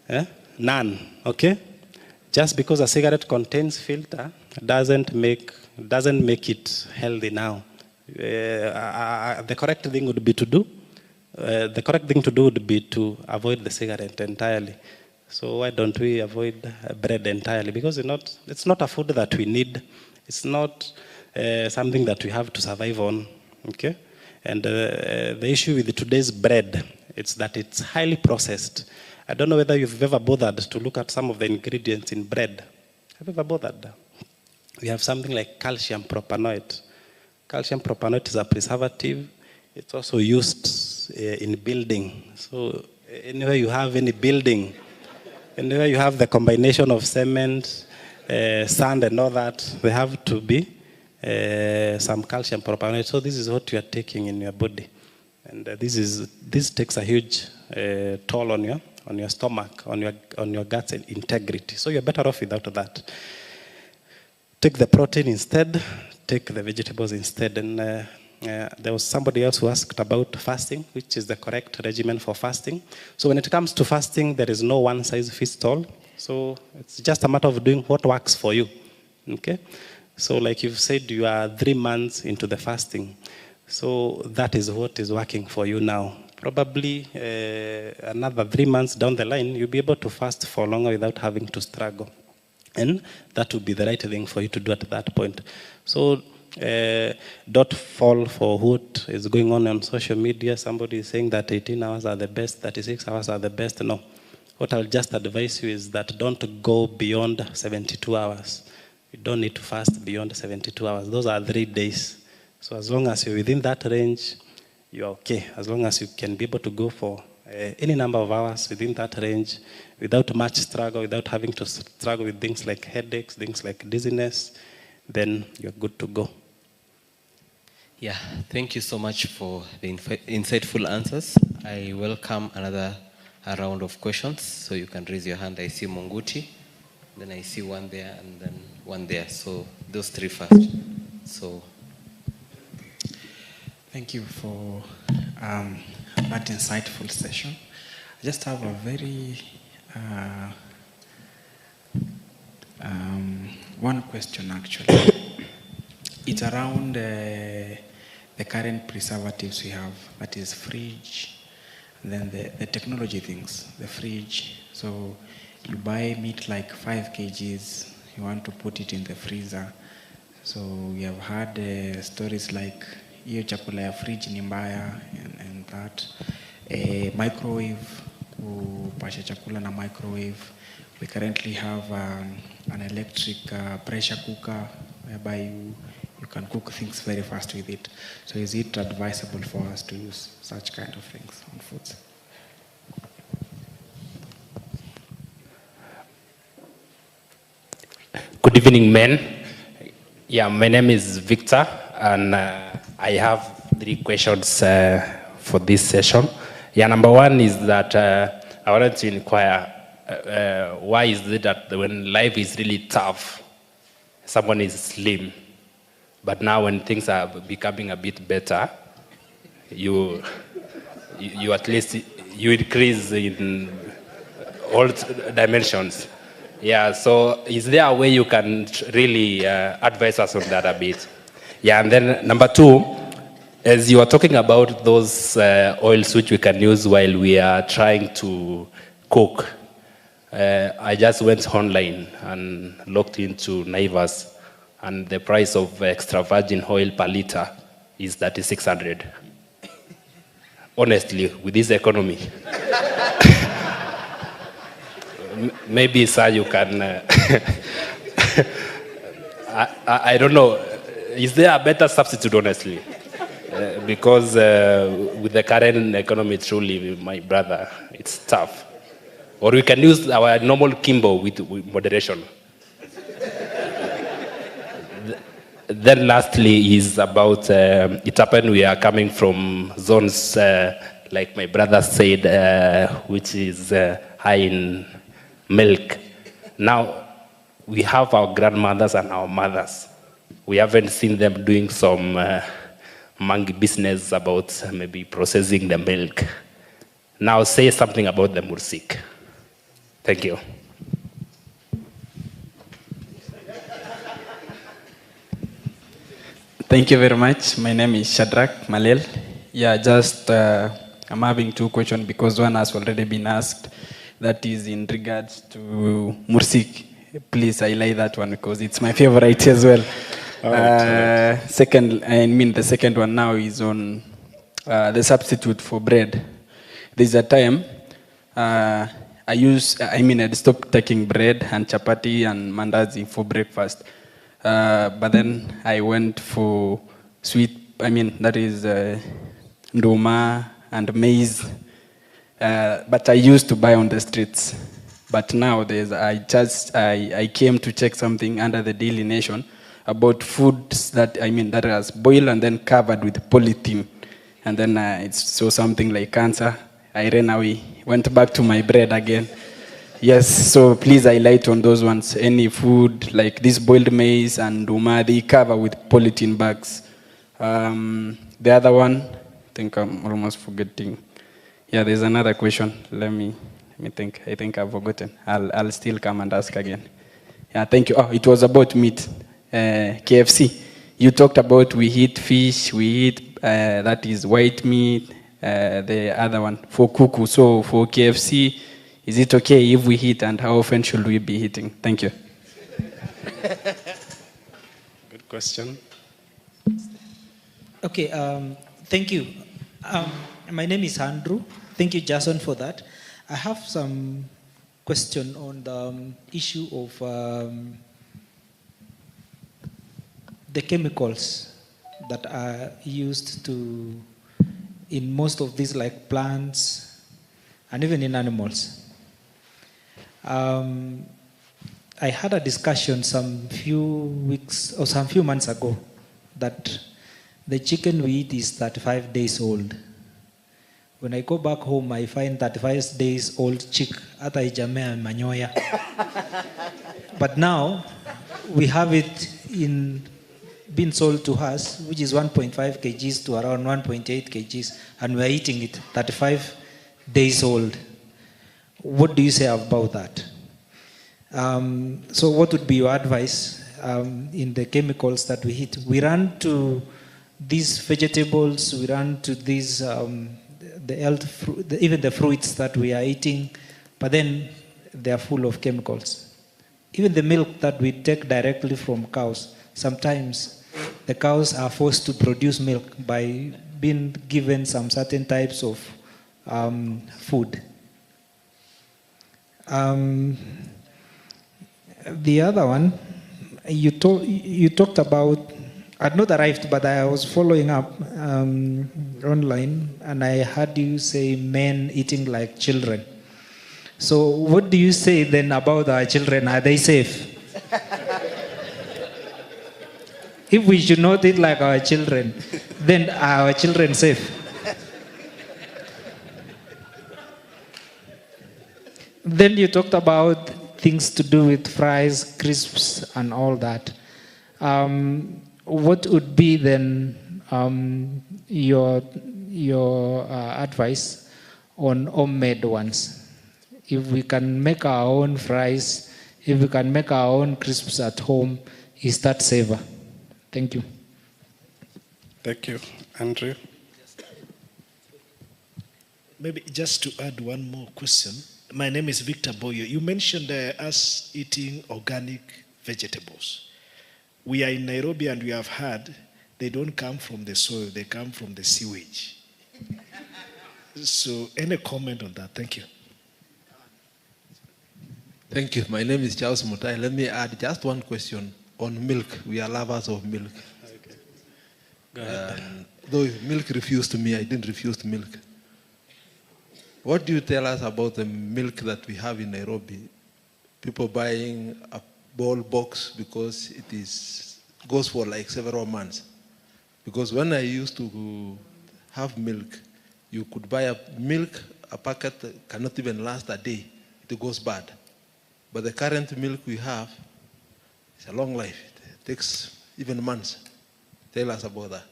Eh? None, okay? Just because a cigarette contains filter doesn't make it healthy now. The correct thing would be to do would be to avoid the cigarette entirely. So why don't we avoid bread entirely? Because it's not a food that we need. It's not something that we have to survive on. Okay? And the issue with today's bread, it's that it's highly processed. I don't know whether you've ever bothered to look at some of the ingredients in bread. Have you ever bothered? We have something like calcium propanoate. Calcium propanoate is a preservative. It's also used in building. So anywhere you have any building, anywhere you have the combination of cement, sand and all that, there have to be some calcium propanoate. So this is what you are taking in your body. And this takes a huge toll on your stomach, on your guts and integrity. So you're better off without that. Take the protein instead, take the vegetables instead. And there was somebody else who asked about fasting, which is the correct regimen for fasting. So when it comes to fasting, there is no one size fits all. So it's just a matter of doing what works for you. Okay? So like you've said, you are 3 months into the fasting. So that is what is working for you now. Probably another 3 months down the line, you'll be able to fast for longer without having to struggle. And that would be the right thing for you to do at that point. So don't fall for what is going on social media. Somebody is saying that 18 hours are the best, 36 hours are the best. No. What I'll just advise you is that don't go beyond 72 hours. You don't need to fast beyond 72 hours. Those are 3 days. So as long as you're within that range, you're okay. As long as you can be able to go for any number of hours within that range, without much struggle, without having to struggle with things like headaches, things like dizziness, then you're good to go. Yeah, thank you so much for the insightful answers. I welcome another round of questions, so you can raise your hand. I see Monguti, then I see one there, and then one there. So those 3 first. So Thank you for that insightful session. I just have a very one question actually. It's around the current preservatives we have, that is fridge, and then the technology things, the fridge. So you buy meat like 5 kgs, you want to put it in the freezer. So we have had stories like hiyo chakula ya fridge ni mbaya and that. Microwave, kupasha chakula na microwave. We currently have an electric pressure cooker whereby you can cook things very fast with it. So is it advisable for us to use such kind of things on foods? Good evening, men. Yeah, my name is Victor, and I have 3 questions for this session. Yeah, number 1 is that I wanted to inquire why is it that when life is really tough, someone is slim, but now when things are becoming a bit better, you at least you increase in all dimensions. Yeah, so is there a way you can really advise us on that a bit? Yeah, and then number 2, as you are talking about those oils which we can use while we are trying to cook, I just went online and looked into Naivas, and the price of extra virgin oil per liter is 3,600. Honestly, with this economy. Maybe, sir, you can... I don't know. Is there a better substitute, honestly? Because with the current economy, truly, my brother, it's tough. Or we can use our normal Kimbo with moderation. Then lastly is about, it happened we are coming from zones, like my brother said, which is high in milk. Now, we have our grandmothers and our mothers. We haven't seen them doing some monkey business about maybe processing the milk. Now, say something about the mursik. Thank you. Thank you very much. My name is Shadrach Malel. Yeah, just I'm having 2 questions because one has already been asked. That is in regards to mursik. Please highlight that one because it's my favorite as well. The second one now is on the substitute for bread. There's a time I'd stopped taking bread and chapati and mandazi for breakfast. But then I went for that is nduma and maize. But I used to buy on the streets. But nowadays, I came to check something under the Daily Nation about foods that was boiled and then covered with polythene. And then it saw something like cancer. I ran away, went back to my bread again. Yes, so please highlight on those ones. Any food like this boiled maize and nduma, they cover with polythene bags. The other one, I think I'm almost forgetting. Yeah, there's another question. Let me think. I think I've forgotten. I'll still come and ask again. Yeah, thank you. Oh, it was about meat. KFC. You talked about we eat fish, we eat that is white meat. The other one for kuku. So for KFC, is it okay if we eat, and how often should we be eating? Thank you. Good question. Okay, thank you. My name is Andrew. Thank you, Jason, for that. I have some question on the issue of the chemicals that are used in most of these, like plants and even in animals. I had a discussion some few months ago that the chicken we eat is 35 days old. When I go back home, I find 35 days old chick, hata ijamea manyoya. But now, we have it in being sold to us, which is 1.5 kgs to around 1.8 kgs, and we're eating it 35 days old. What do you say about that? So what would be your advice in the chemicals that we eat? We run to these vegetables, we run to these, even the fruits that we are eating, but then they are full of chemicals. Even the milk that we take directly from cows, sometimes the cows are forced to produce milk by being given some certain types of food. The other one, you talked about, I'd not arrived, but I was following up online, and I heard you say men eating like children. So what do you say then about our children? Are they safe? If we should not eat like our children, then are our children safe? Then you talked about things to do with fries, crisps, and all that. What would be then your advice on homemade ones? If we can make our own fries, if we can make our own crisps at home, is that safer? Thank you. Thank you. Andrew? Maybe just to add one more question. My name is Victor Boyo. You mentioned us eating organic vegetables. We are in Nairobi and we have heard they don't come from the soil, they come from the sewage. So any comment on that? Thank you. Thank you. My name is Charles Mutai. Let me add just one question on milk. We are lovers of milk. Okay. Go ahead. Though milk refused me, I didn't refuse milk. What do you tell us about the milk that we have in Nairobi? People buying a ball box because it goes for like several months. Because when I used to have milk, you could buy a packet cannot even last a day. It goes bad. But the current milk we have, it's a long life. It takes even months. Tell us about that.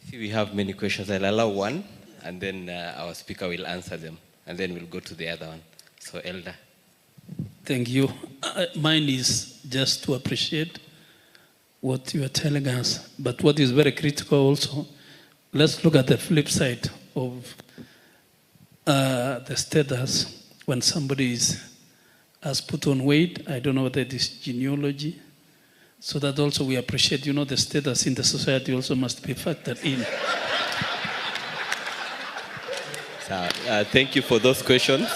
See, we have many questions. I'll allow one, and then our speaker will answer them, and then we'll go to the other one. So, Elder. Thank you. Mine is just to appreciate what you are telling us. But what is very critical also, let's look at the flip side of the status when somebody has put on weight. I don't know whether it is genealogy. So that also we appreciate, the status in the society also must be factored in. So, thank you for those questions.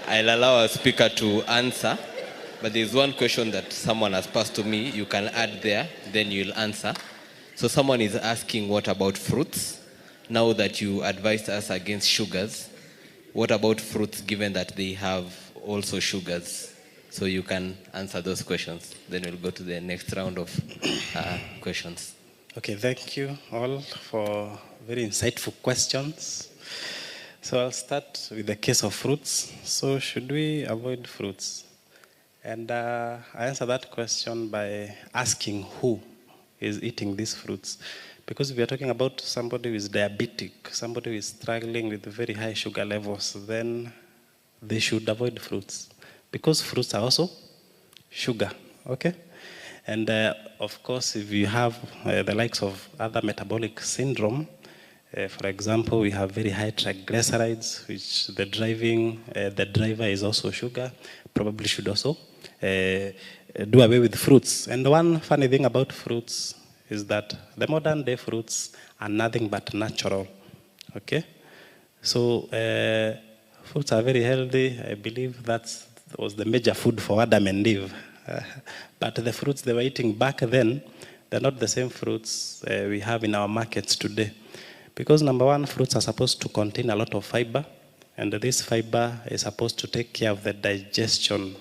I'll allow our speaker to answer, but there's one question that someone has passed to me. You can add there, then you'll answer. So someone is asking, what about fruits? Now that you advised us against sugars, what about fruits given that they have also sugars? So you can answer those questions. Then we'll go to the next round of questions. Okay, thank you all for very insightful questions. So I'll start with the case of fruits. So should we avoid fruits? And I answer that question by asking who is eating these fruits. Because if we are talking about somebody who is diabetic, somebody who is struggling with very high sugar levels, then they should avoid fruits. Because fruits are also sugar, okay? And of course, if you have the likes of other metabolic syndrome, for example, we have very high triglycerides, which the driver is also sugar, probably should also do away with fruits. And one funny thing about fruits is that the modern day fruits are nothing but natural, okay? So fruits are very healthy. I believe that was the major food for Adam and Eve. But the fruits they were eating back then, they're not the same fruits we have in our markets today. Because number one, fruits are supposed to contain a lot of fiber, and this fiber is supposed to take care of the digestion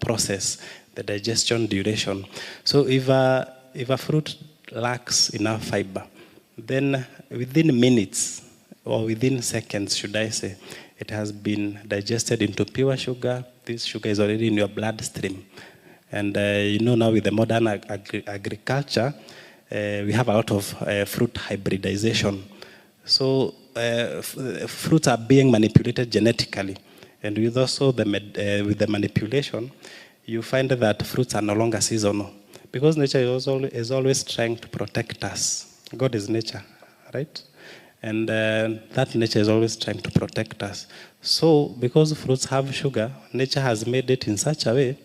process, the digestion duration. So if a fruit lacks enough fiber, then within minutes, or within seconds, should I say, it has been digested into pure sugar. This sugar is already in your bloodstream. And now with the modern agriculture, we have a lot of fruit hybridization. So fruits are being manipulated genetically. And with also with the manipulation, you find that fruits are no longer seasonal. Because nature is always trying to protect us. God is nature, right? And that nature is always trying to protect us. So because fruits have sugar, nature has made it in such a way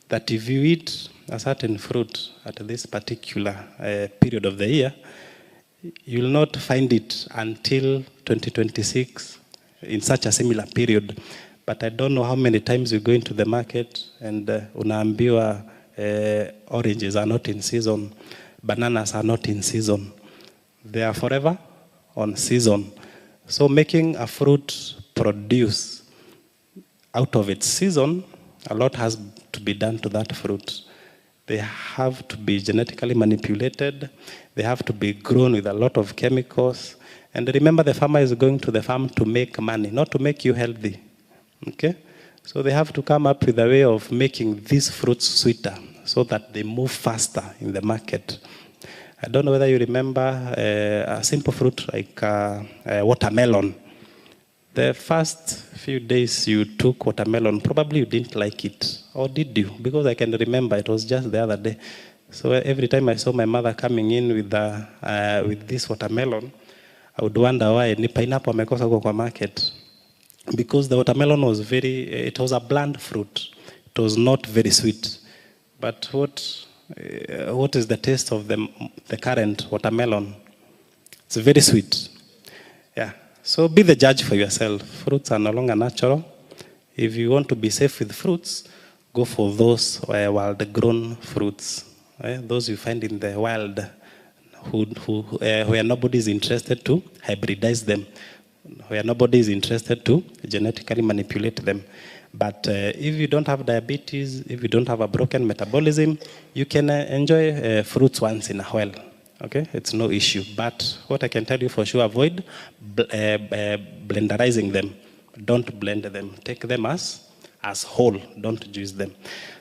that if you eat a certain fruit at this particular period of the year, you will not find it until 2026 in such a similar period. But I don't know how many times you go into the market and unaambiwa oranges are not in season, bananas are not in season. They are forever on season. So making a fruit produce out of its season, a lot has to be done to that fruit. They have to be genetically manipulated. They have to be grown with a lot of chemicals. And remember, the farmer is going to the farm to make money, not to make you healthy. Okay? So they have to come up with a way of making these fruits sweeter so that they move faster in the market. I don't know whether you remember a simple fruit like watermelon. The first few days you took watermelon, probably you didn't like it. Or did you? Because I can remember it was just the other day. So every time I saw my mother coming in with this watermelon, I would wonder why ni pineapple amekosa huko kwa market. Because the watermelon was it was a bland fruit. It was not very sweet. But what is the taste of the current watermelon? It's very sweet. Yeah. So be the judge for yourself. Fruits are no longer natural. If you want to be safe with fruits, go for those wild-grown fruits. Those you find in the wild where nobody is interested to hybridize them, where nobody is interested to genetically manipulate them. But if you don't have diabetes, if you don't have a broken metabolism, you can enjoy fruits once in a while. Okay, it's no issue. But what I can tell you for sure, avoid blenderizing them. Don't blend them. Take them as whole. Don't juice them.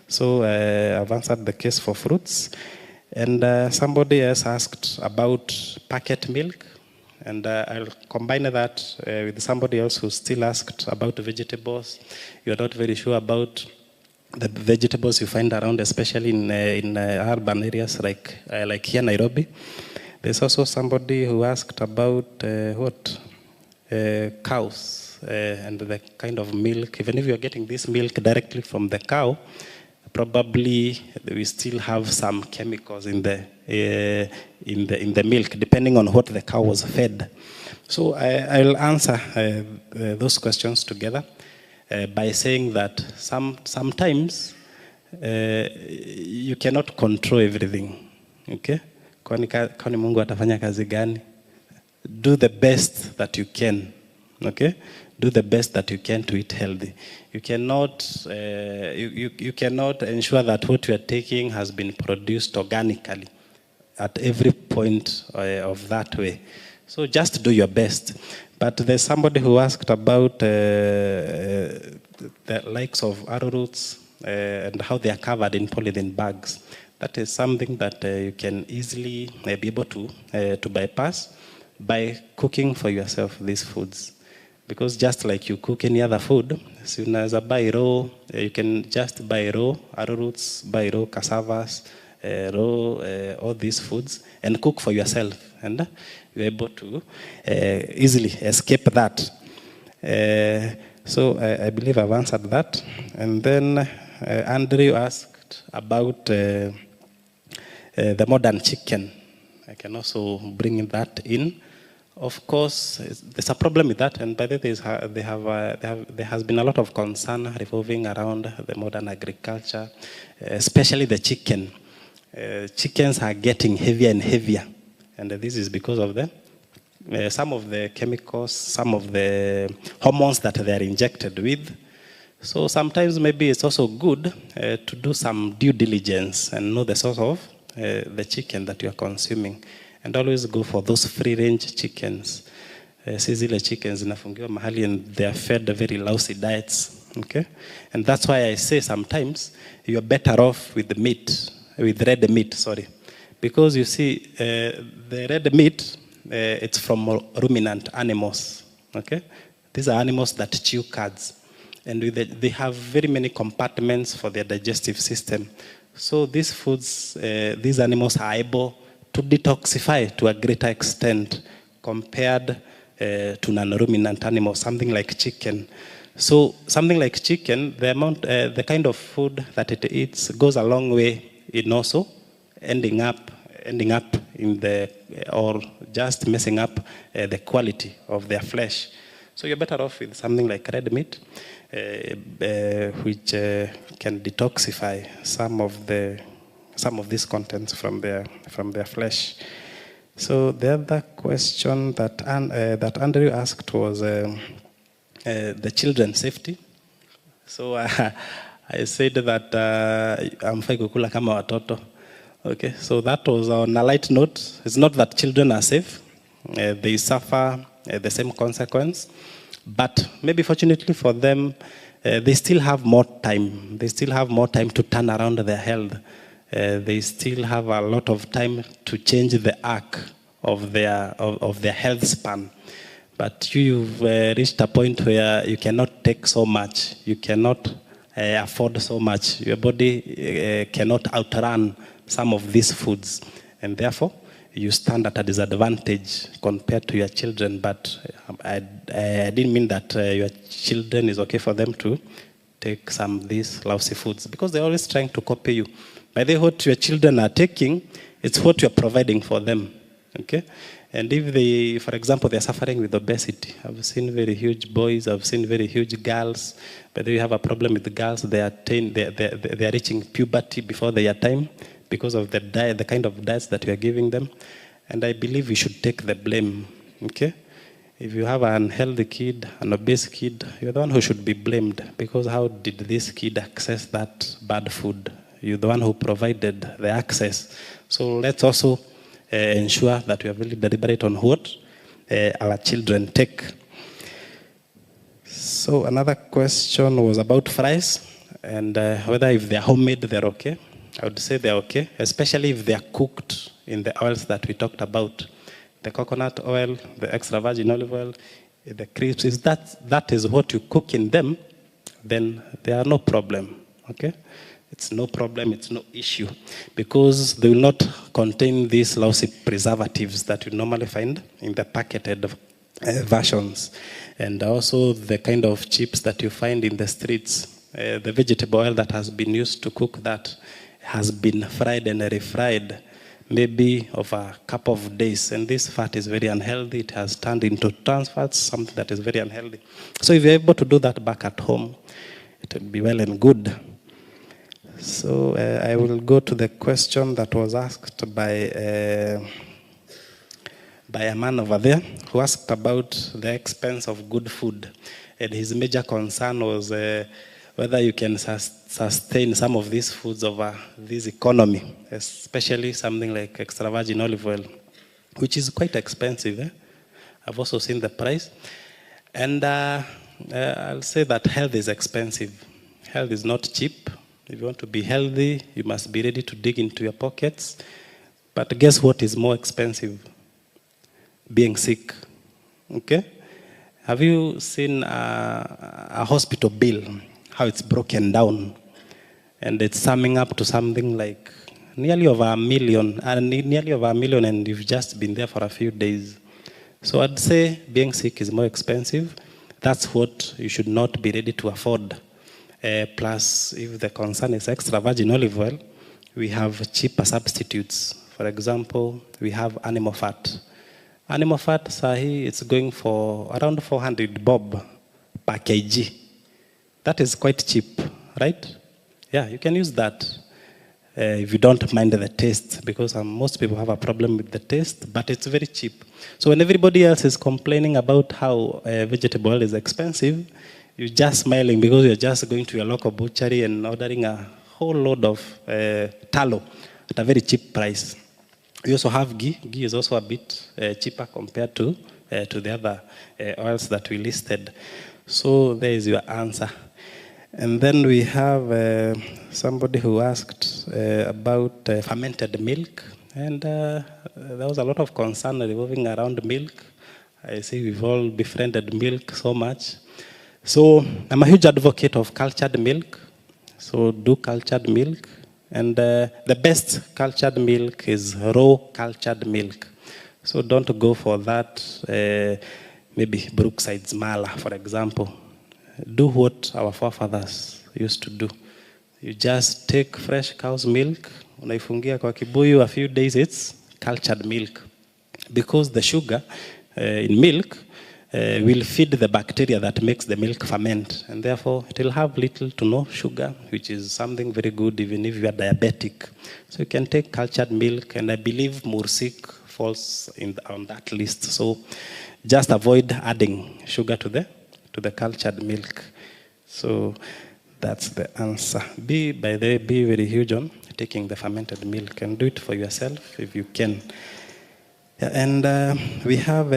So I've answered the case for fruits. And somebody else asked about packet milk. And I'll combine that with somebody else who still asked about vegetables. You're not very sure about the vegetables you find around, especially in urban areas like here, Nairobi. There's also somebody who asked about cows and the kind of milk. Even if you're getting this milk directly from the cow, probably we still have some chemicals in the milk, depending on what the cow was fed. So I'll answer those questions together by saying that sometimes you cannot control everything. Okay? Kwani Mungu atafanya kazi gani? Do the best that you can. Okay? Do the best that you can to eat healthy. You cannot you cannot ensure that what you are taking has been produced organically at every point of that way. So just do your best. But there's somebody who asked about the likes of arrowroots and how they are covered in polythene bags. That is something that you can easily be able to bypass by cooking for yourself these foods. Because just like you cook any other food, so unaweza buy raw, you can just buy raw arrowroots, buy raw cassavas, raw all these foods, and cook for yourself. And you're able to easily escape that. So I believe I've answered that. And then Andrew asked about the modern chicken. I can also bring that in. Of course, there's a problem with that, and by the way, there has been a lot of concern revolving around the modern agriculture, especially the chicken. Chickens are getting heavier and heavier, and this is because of some of the chemicals, some of the hormones that they are injected with. So sometimes maybe it's also good to do some due diligence and know the source of the chicken that you are consuming. And always go for those free-range chickens. Si zile chickens zinafungiwa mahali and they are fed very lousy diets. Okay? And that's why I say sometimes you're better off with the meat, with red meat, sorry. Because you see, the red meat, it's from ruminant animals. Okay? These are animals that chew cuds. And they have very many compartments for their digestive system. So these foods, these animals are able to detoxify to a greater extent compared to non-ruminant animals, something like chicken. So something like chicken, the kind of food that it eats goes a long way in also ending up in or just messing up the quality of their flesh. So you're better off with something like red meat, which can detoxify some of these contents from their flesh. So the other question that Andrew asked was the children's safety. So I said that amfai kukula kama watoto. Okay, so that was on a light note. It's not that children are safe. They suffer the same consequence. But maybe fortunately for them, they still have more time. They still have more time to turn around their health. They still have a lot of time to change the arc of their health span. But you've reached a point where you cannot take so much. You cannot afford so much. Your body cannot outrun some of these foods. And therefore, you stand at a disadvantage compared to your children. But I didn't mean that your children is okay for them to take some of these lousy foods, because they're always trying to copy you. By the way, what your children are taking, it's what you're providing for them. Okay? And if they, for example, they're suffering with obesity. I've seen very huge boys, I've seen very huge girls. But if you have a problem with the girls, they are reaching puberty before their time because of the diet, the kind of diets that we are giving them. And I believe we should take the blame. Okay? If you have an unhealthy kid, an obese kid, you're the one who should be blamed, because how did this kid access that bad food? You're the one who provided the access. So let's also ensure that we are really deliberate on what our children take. So another question was about fries, and whether if they're homemade, they're okay. I would say they're okay, especially if they're cooked in the oils that we talked about. The coconut oil, the extra virgin olive oil, the crisps. If that is what you cook in them, then there are no problem, okay? It's no problem, it's no issue, because they will not contain these lousy preservatives that you normally find in the packeted versions. And also the kind of chips that you find in the streets, the vegetable oil that has been used to cook that has been fried and refried, maybe of a couple of days. And this fat is very unhealthy. It has turned into trans fats, something that is very unhealthy. So if you're able to do that back at home, it will be well and good. So I will go to the question that was asked by a man over there who asked about the expense of good food. And his major concern was whether you can sustain some of these foods over this economy, especially something like extra virgin olive oil, which is quite expensive. I've also seen the price. And I'll say that health is expensive. Health is not cheap. If you want to be healthy, you must be ready to dig into your pockets. But guess what is more expensive? Being sick. Okay? Have you seen a hospital bill, how it's broken down? And it's summing up to something like nearly over $1 million, and you've just been there for a few days. So I'd say being sick is more expensive. That's what you should not be ready to afford. Plus, if the concern is extra virgin olive oil, we have cheaper substitutes. For example, we have animal fat. Animal fat, sahi, it's going for around 400 bob per kg. That is quite cheap, right? Yeah, you can use that if you don't mind the taste, because most people have a problem with the taste, but it's very cheap. So when everybody else is complaining about how vegetable oil is expensive, you're just smiling because you're just going to your local butchery and ordering a whole load of tallow at a very cheap price. We also have ghee. Ghee is also a bit cheaper compared to to the other oils that we listed. So there is your answer. And then we have somebody who asked about fermented milk. And there was a lot of concern revolving around milk. I see we've all befriended milk so much. So I'm a huge advocate of cultured milk. So do cultured milk. And the best cultured milk is raw cultured milk. So don't go for that, maybe Brookside's Mala, for example. Do what our forefathers used to do. You just take fresh cow's milk, unaifungia kwa kibuyu, a few days it's cultured milk. Because the sugar in milk will feed the bacteria that makes the milk ferment. And therefore, it will have little to no sugar, which is something very good even if you are diabetic. So you can take cultured milk, and I believe Mursik falls on that list. So just avoid adding sugar to the cultured milk. So that's the answer. Be very huge on taking the fermented milk, and do it for yourself if you can. Yeah, and we have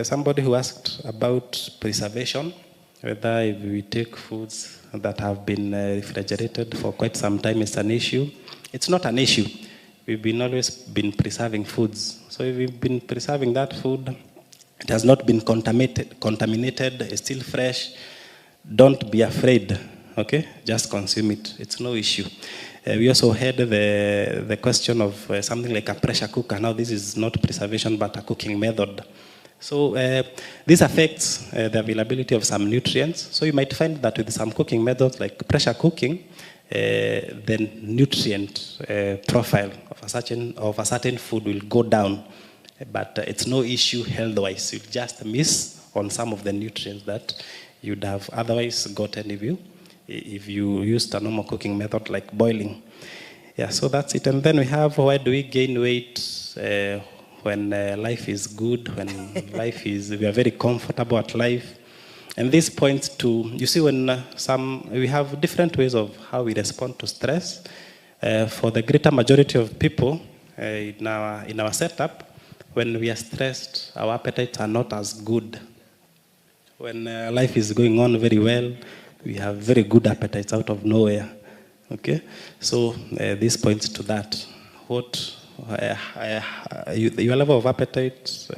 somebody who asked about preservation, whether if we take foods that have been refrigerated for quite some time is an issue. It's not an issue. We've always been preserving foods. So if we've been preserving that food, it has not been contaminated, it's still fresh, don't be afraid, okay? Just consume it. It's no issue. We also had the question of something like a pressure cooker. Now, this is not preservation, but a cooking method. So this affects the availability of some nutrients. So you might find that with some cooking methods like pressure cooking, the nutrient profile of a certain food will go down. But it's no issue health-wise. You just miss on some of the nutrients that you'd have otherwise gotten if you used a normal cooking method like boiling. Yeah, so that's it. And then we have, why do we gain weight when life is good, when we are very comfortable at life? And this points to, you see, when we have different ways of how we respond to stress. For the greater majority of people in our setup, when we are stressed, our appetites are not as good. When life is going on very well, we have very good appetites out of nowhere. Okay? So this points to that. Your level of appetite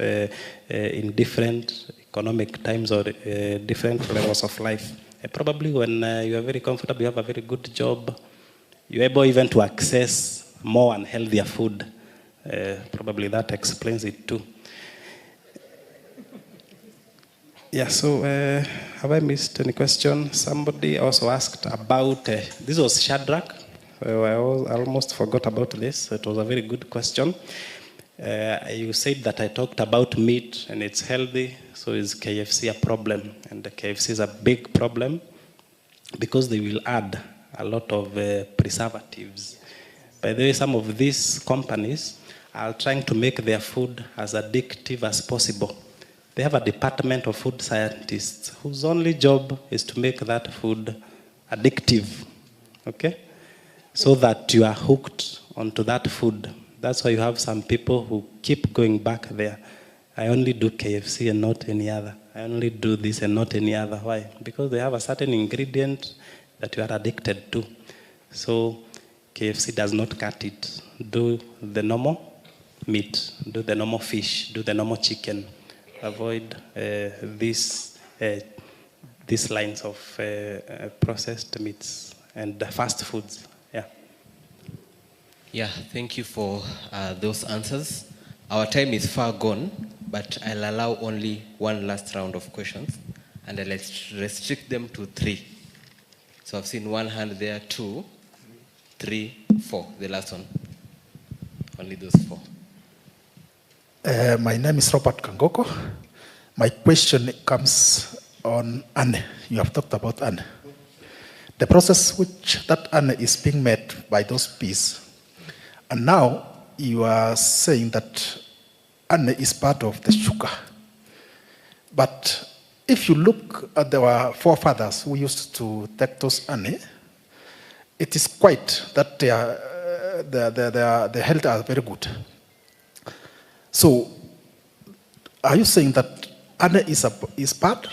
in different economic times or different levels of life. Probably when you are very comfortable, you have a very good job, you're able even to access more and healthier food. Probably that explains it too. Yeah, so have I missed any question? Somebody also asked about, this was Shadrach. I almost forgot about this. It was a very good question. You said that I talked about meat and it's healthy, so is KFC a problem? And the KFC is a big problem because they will add a lot of preservatives. By the way, some of these companies are trying to make their food as addictive as possible. They have a department of food scientists whose only job is to make that food addictive, okay? So that you are hooked onto that food. That's why you have some people who keep going back there. I only do KFC and not any other. I only do this and not any other. Why? Because they have a certain ingredient that you are addicted to. So KFC does not cut it. Do the normal meat, do the normal fish, do the normal chicken. Avoid these lines of processed meats and fast foods. Yeah. Yeah, thank you for those answers. Our time is far gone, but I'll allow only one last round of questions, and I'll restrict them to 3. So I've seen one hand there, 2, 3, 4. The last one. Only those 4. My name is Robert Kangoko. My question comes on Anne. You have talked about Anne. The process which that Anne is being made by those bees. And now you are saying that Anne is part of the sugar. But if you look at our forefathers who used to take those Anne, it is quite that their health are very good. So are you saying that honey is bad?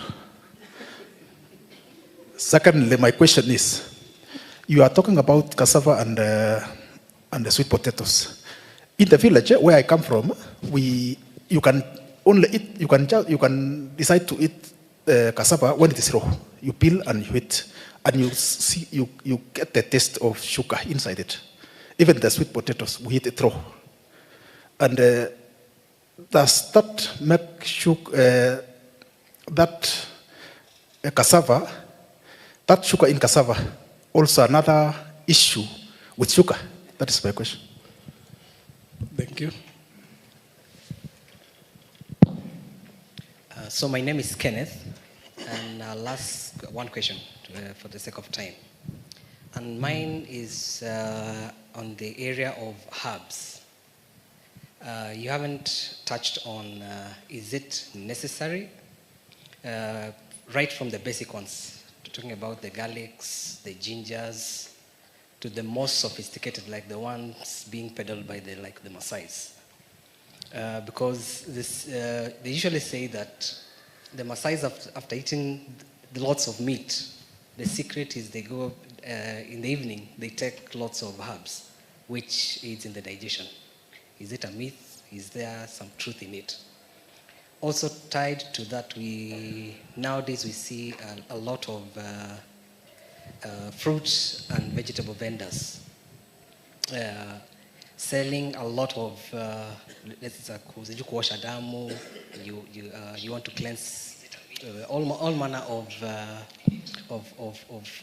Secondly, my question is, you are talking about cassava and the sweet potatoes. In the village where I come from, you can only eat, you can decide to eat cassava when it is raw. You peel and you eat, and you get the taste of sugar inside it. Even the sweet potatoes, we eat it raw. And does that make sugar, that cassava, that sugar in cassava, also another issue with sugar? That is my question. Thank you. So my name is Kenneth, and I'll ask one question for the sake of time. And mine is on the area of herbs. You haven't touched on, is it necessary? Right from the basic ones, talking about the garlics, the gingers, to the most sophisticated, like the ones being peddled by the Maasais. Because they usually say that the Maasais, after eating lots of meat, the secret is they go in the evening, they take lots of herbs, which aids in the digestion. Is it a myth? Is there some truth in it? Also tied to that, nowadays we see a lot of fruit and vegetable vendors selling a lot of, you want to cleanse all manner of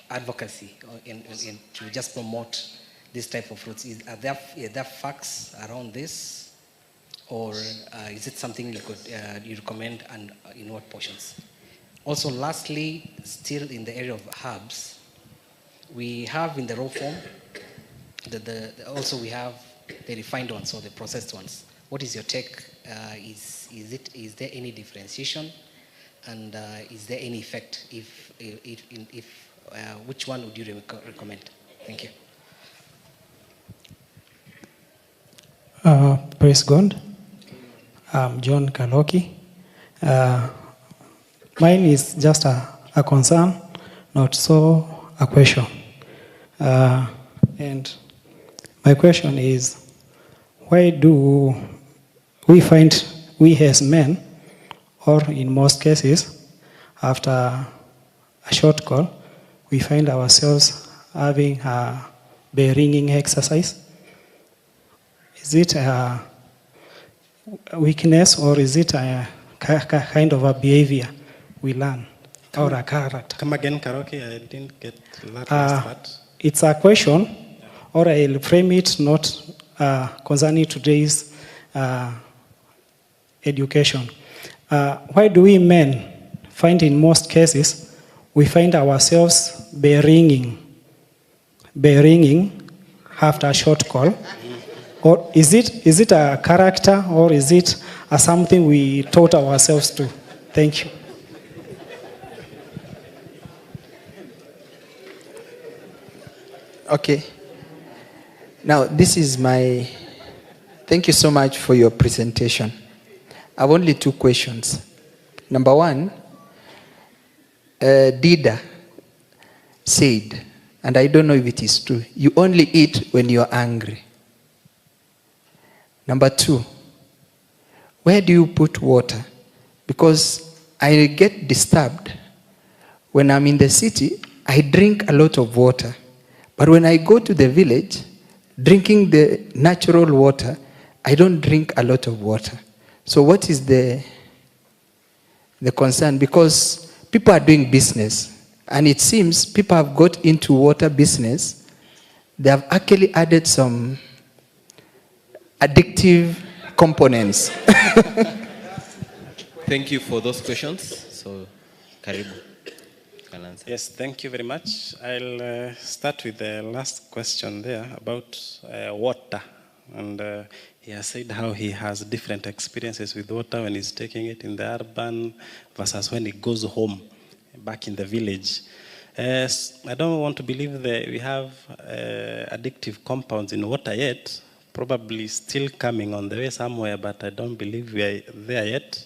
advocacy to just promote this type of fruits. Are there facts around this? Or is it something you recommend, and in what portions? Also, lastly, still in the area of herbs, we have in the raw form, also we have the refined ones or the processed ones. What is your take? Is there any differentiation, and is there any effect? If which one would you recommend? Thank you. Praise God. I'm John Kaloki. Mine is just a concern, not so a question. And my question is, why do we find, we as men, or in most cases, after a short call, we find ourselves having a bell ringing exercise? Is it a weakness, or is it a kind of a behavior we learn, or a character? Come again, Karaoke, I didn't get that last part. It's a question, or I'll frame it not concerning today's education. Why do we men find in most cases we find ourselves bell ringing after a short call? Or is it a character, or is it something we taught ourselves to? Thank you. Okay. Now, this is thank you so much for your presentation. I have only two questions. Number one, Dida said, and I don't know if it is true, you only eat when you're angry. Number two, where do you put water? Because I get disturbed. When I'm in the city, I drink a lot of water. But when I go to the village, drinking the natural water, I don't drink a lot of water. So what is the concern? Because people are doing business, and it seems people have got into water business. They have actually added some addictive components. Thank you for those questions. So, Karibu. Can answer. Yes, thank you very much. I'll start with the last question there about water. And he has said how he has different experiences with water when he's taking it in the urban versus when he goes home, back in the village. I don't want to believe that we have addictive compounds in water yet. Probably still coming on the way somewhere, but I don't believe we are there yet.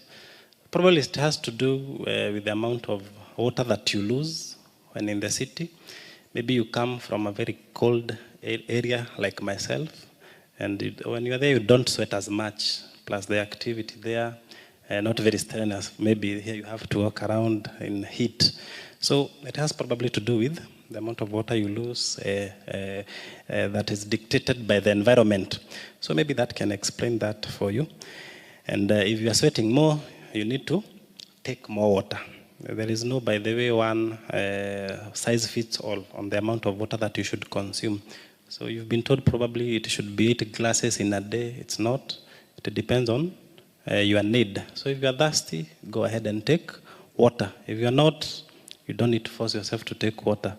probably it has to do with the amount of water that you lose when in the city. Maybe you come from a very cold area like myself, and when you're there, you don't sweat as much. Plus the activity there, not very strenuous. Maybe here you have to walk around in heat. So it has probably to do with the amount of water you lose that is dictated by the environment. So maybe that can explain that for you. And if you are sweating more, you need to take more water. There is no, by the way, one size fits all on the amount of water that you should consume. So you've been told probably it should be 8 glasses in a day. It's not. It depends on your need. So if you are thirsty, go ahead and take water. If you are not, you don't need to force yourself to take water.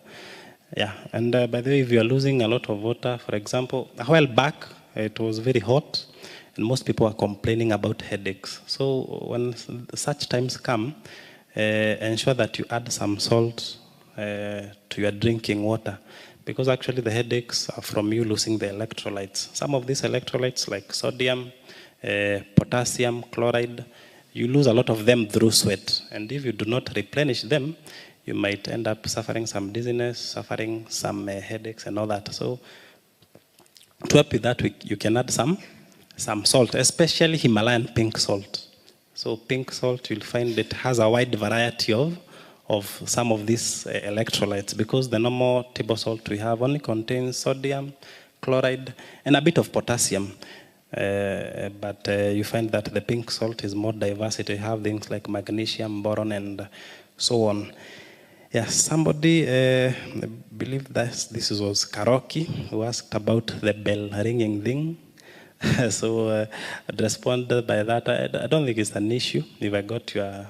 Yeah, and by the way, if you are losing a lot of water, for example, a while back, it was very hot, and most people are complaining about headaches. So when such times come, ensure that you add some salt to your drinking water, because actually the headaches are from you losing the electrolytes. Some of these electrolytes like sodium, potassium, chloride, you lose a lot of them through sweat. And if you do not replenish them, you might end up suffering some dizziness, suffering some headaches and all that. So to help with that, you can add some salt, especially Himalayan pink salt. So pink salt, you'll find it has a wide variety of some of these electrolytes, because the normal table salt we have only contains sodium, chloride, and a bit of potassium. But you find that the pink salt is more diverse. It have things like magnesium, boron, and so on. Yeah, somebody, I believe that this was Karoki, who asked about the bell ringing thing. So I'd respond by that. I don't think it's an issue if I got your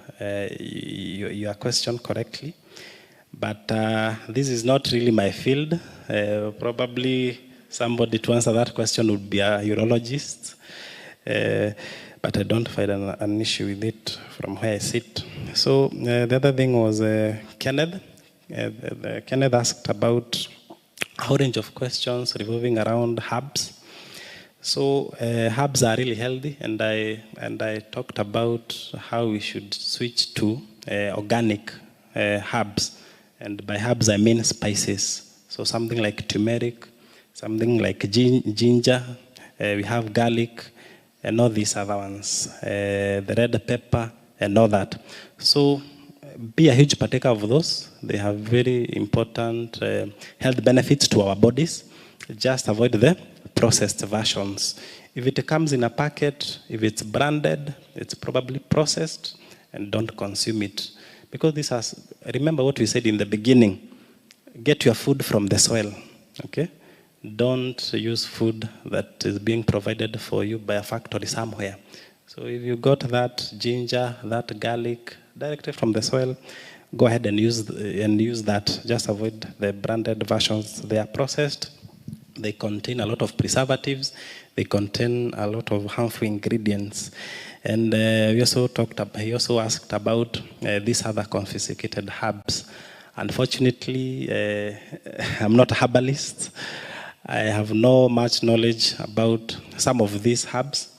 question correctly. But this is not really my field. Probably somebody to answer that question would be a urologist. But I don't find an issue with it from where I sit. So the other thing was Kenneth. Kenneth asked about a whole range of questions revolving around herbs. So herbs are really healthy, and I talked about how we should switch to organic herbs. And by herbs, I mean spices. So something like turmeric, something like ginger, we have garlic, and all these other ones, the red pepper, and all that. So be a huge partaker of those. They have very important health benefits to our bodies. Just avoid the processed versions. If it comes in a packet, if it's branded, it's probably processed, and don't consume it. Because this has, remember what we said in the beginning, get your food from the soil, okay? Don't use food that is being provided for you by a factory somewhere. So if you got that ginger, that garlic directly from the soil, go ahead and use that. Just avoid the branded versions. They are processed. They contain a lot of preservatives. They contain a lot of harmful ingredients. And he also asked about these other confiscated herbs. Unfortunately, I'm not a herbalist. I have no much knowledge about some of these herbs,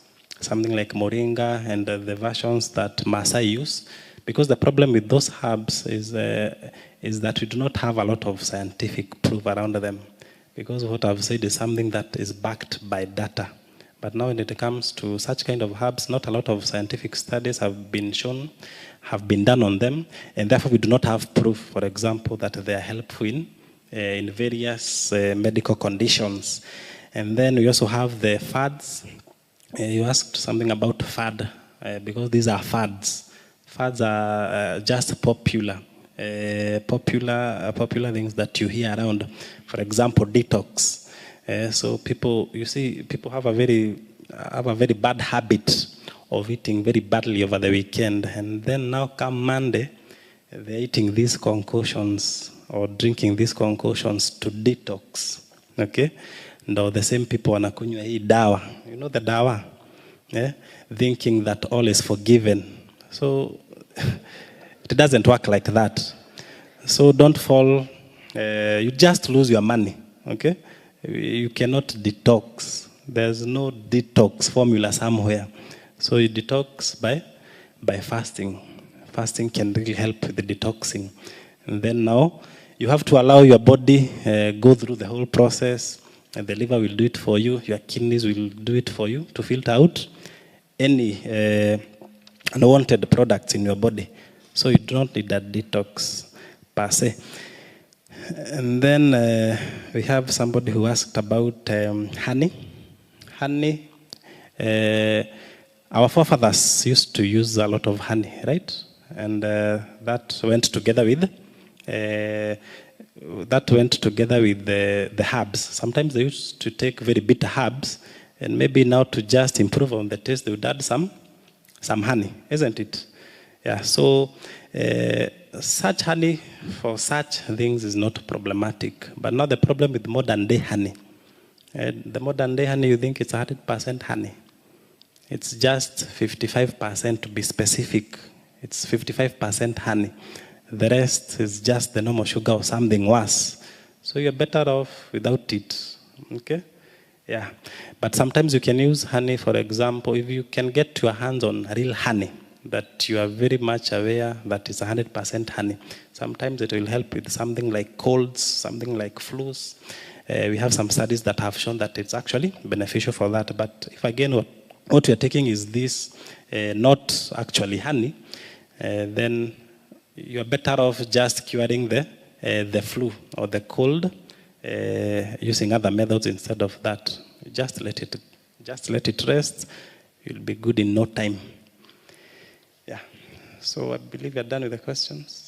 something like moringa and the versions that Maasai use, because the problem with those herbs is that we do not have a lot of scientific proof around them, because what I've said is something that is backed by data. But now when it comes to such kind of herbs, not a lot of scientific studies have been done on them, and therefore we do not have proof, for example, that they are helpful in various medical conditions. And then we also have the fads. You asked something about fad, because these are fads. Fads are just popular things that you hear around. For example, detox. So people have a very bad habit of eating very badly over the weekend, and then now come Monday, they're eating these concoctions or drinking these concoctions to detox. Okay? Now the same people wanakunywa hii dawa. You know the dawa? Yeah? Thinking that all is forgiven. So it doesn't work like that. So don't fall. You just lose your money. Okay? You cannot detox. There's no detox formula somewhere. So you detox by by fasting. Fasting can really help with the detoxing. And then now, you have to allow your body go through the whole process. And the liver will do it for you. Your kidneys will do it for you to filter out any unwanted products in your body. So you do not need that detox per se. And then we have somebody who asked about honey. Honey, our forefathers used to use a lot of honey, right? And that went together with the herbs. Sometimes they used to take very bitter herbs, and maybe now to just improve on the taste, they would add some honey, isn't it? Yeah. So such honey for such things is not problematic. But now the problem with modern day honey. The modern day honey, you think it's 100% honey. It's just 55% to be specific. It's 55% honey. The rest is just the normal sugar or something worse. So you're better off without it. Okay? Yeah. But sometimes you can use honey, for example, if you can get your hands on real honey that you are very much aware that is 100% honey. Sometimes it will help with something like colds, something like flus. We have some studies that have shown that it's actually beneficial for that. But if again what we are taking is this, not actually honey, then you're better off just curing the flu or the cold using other methods instead of that. Just let it rest. You'll be good in no time. Yeah. So I believe you're done with the questions.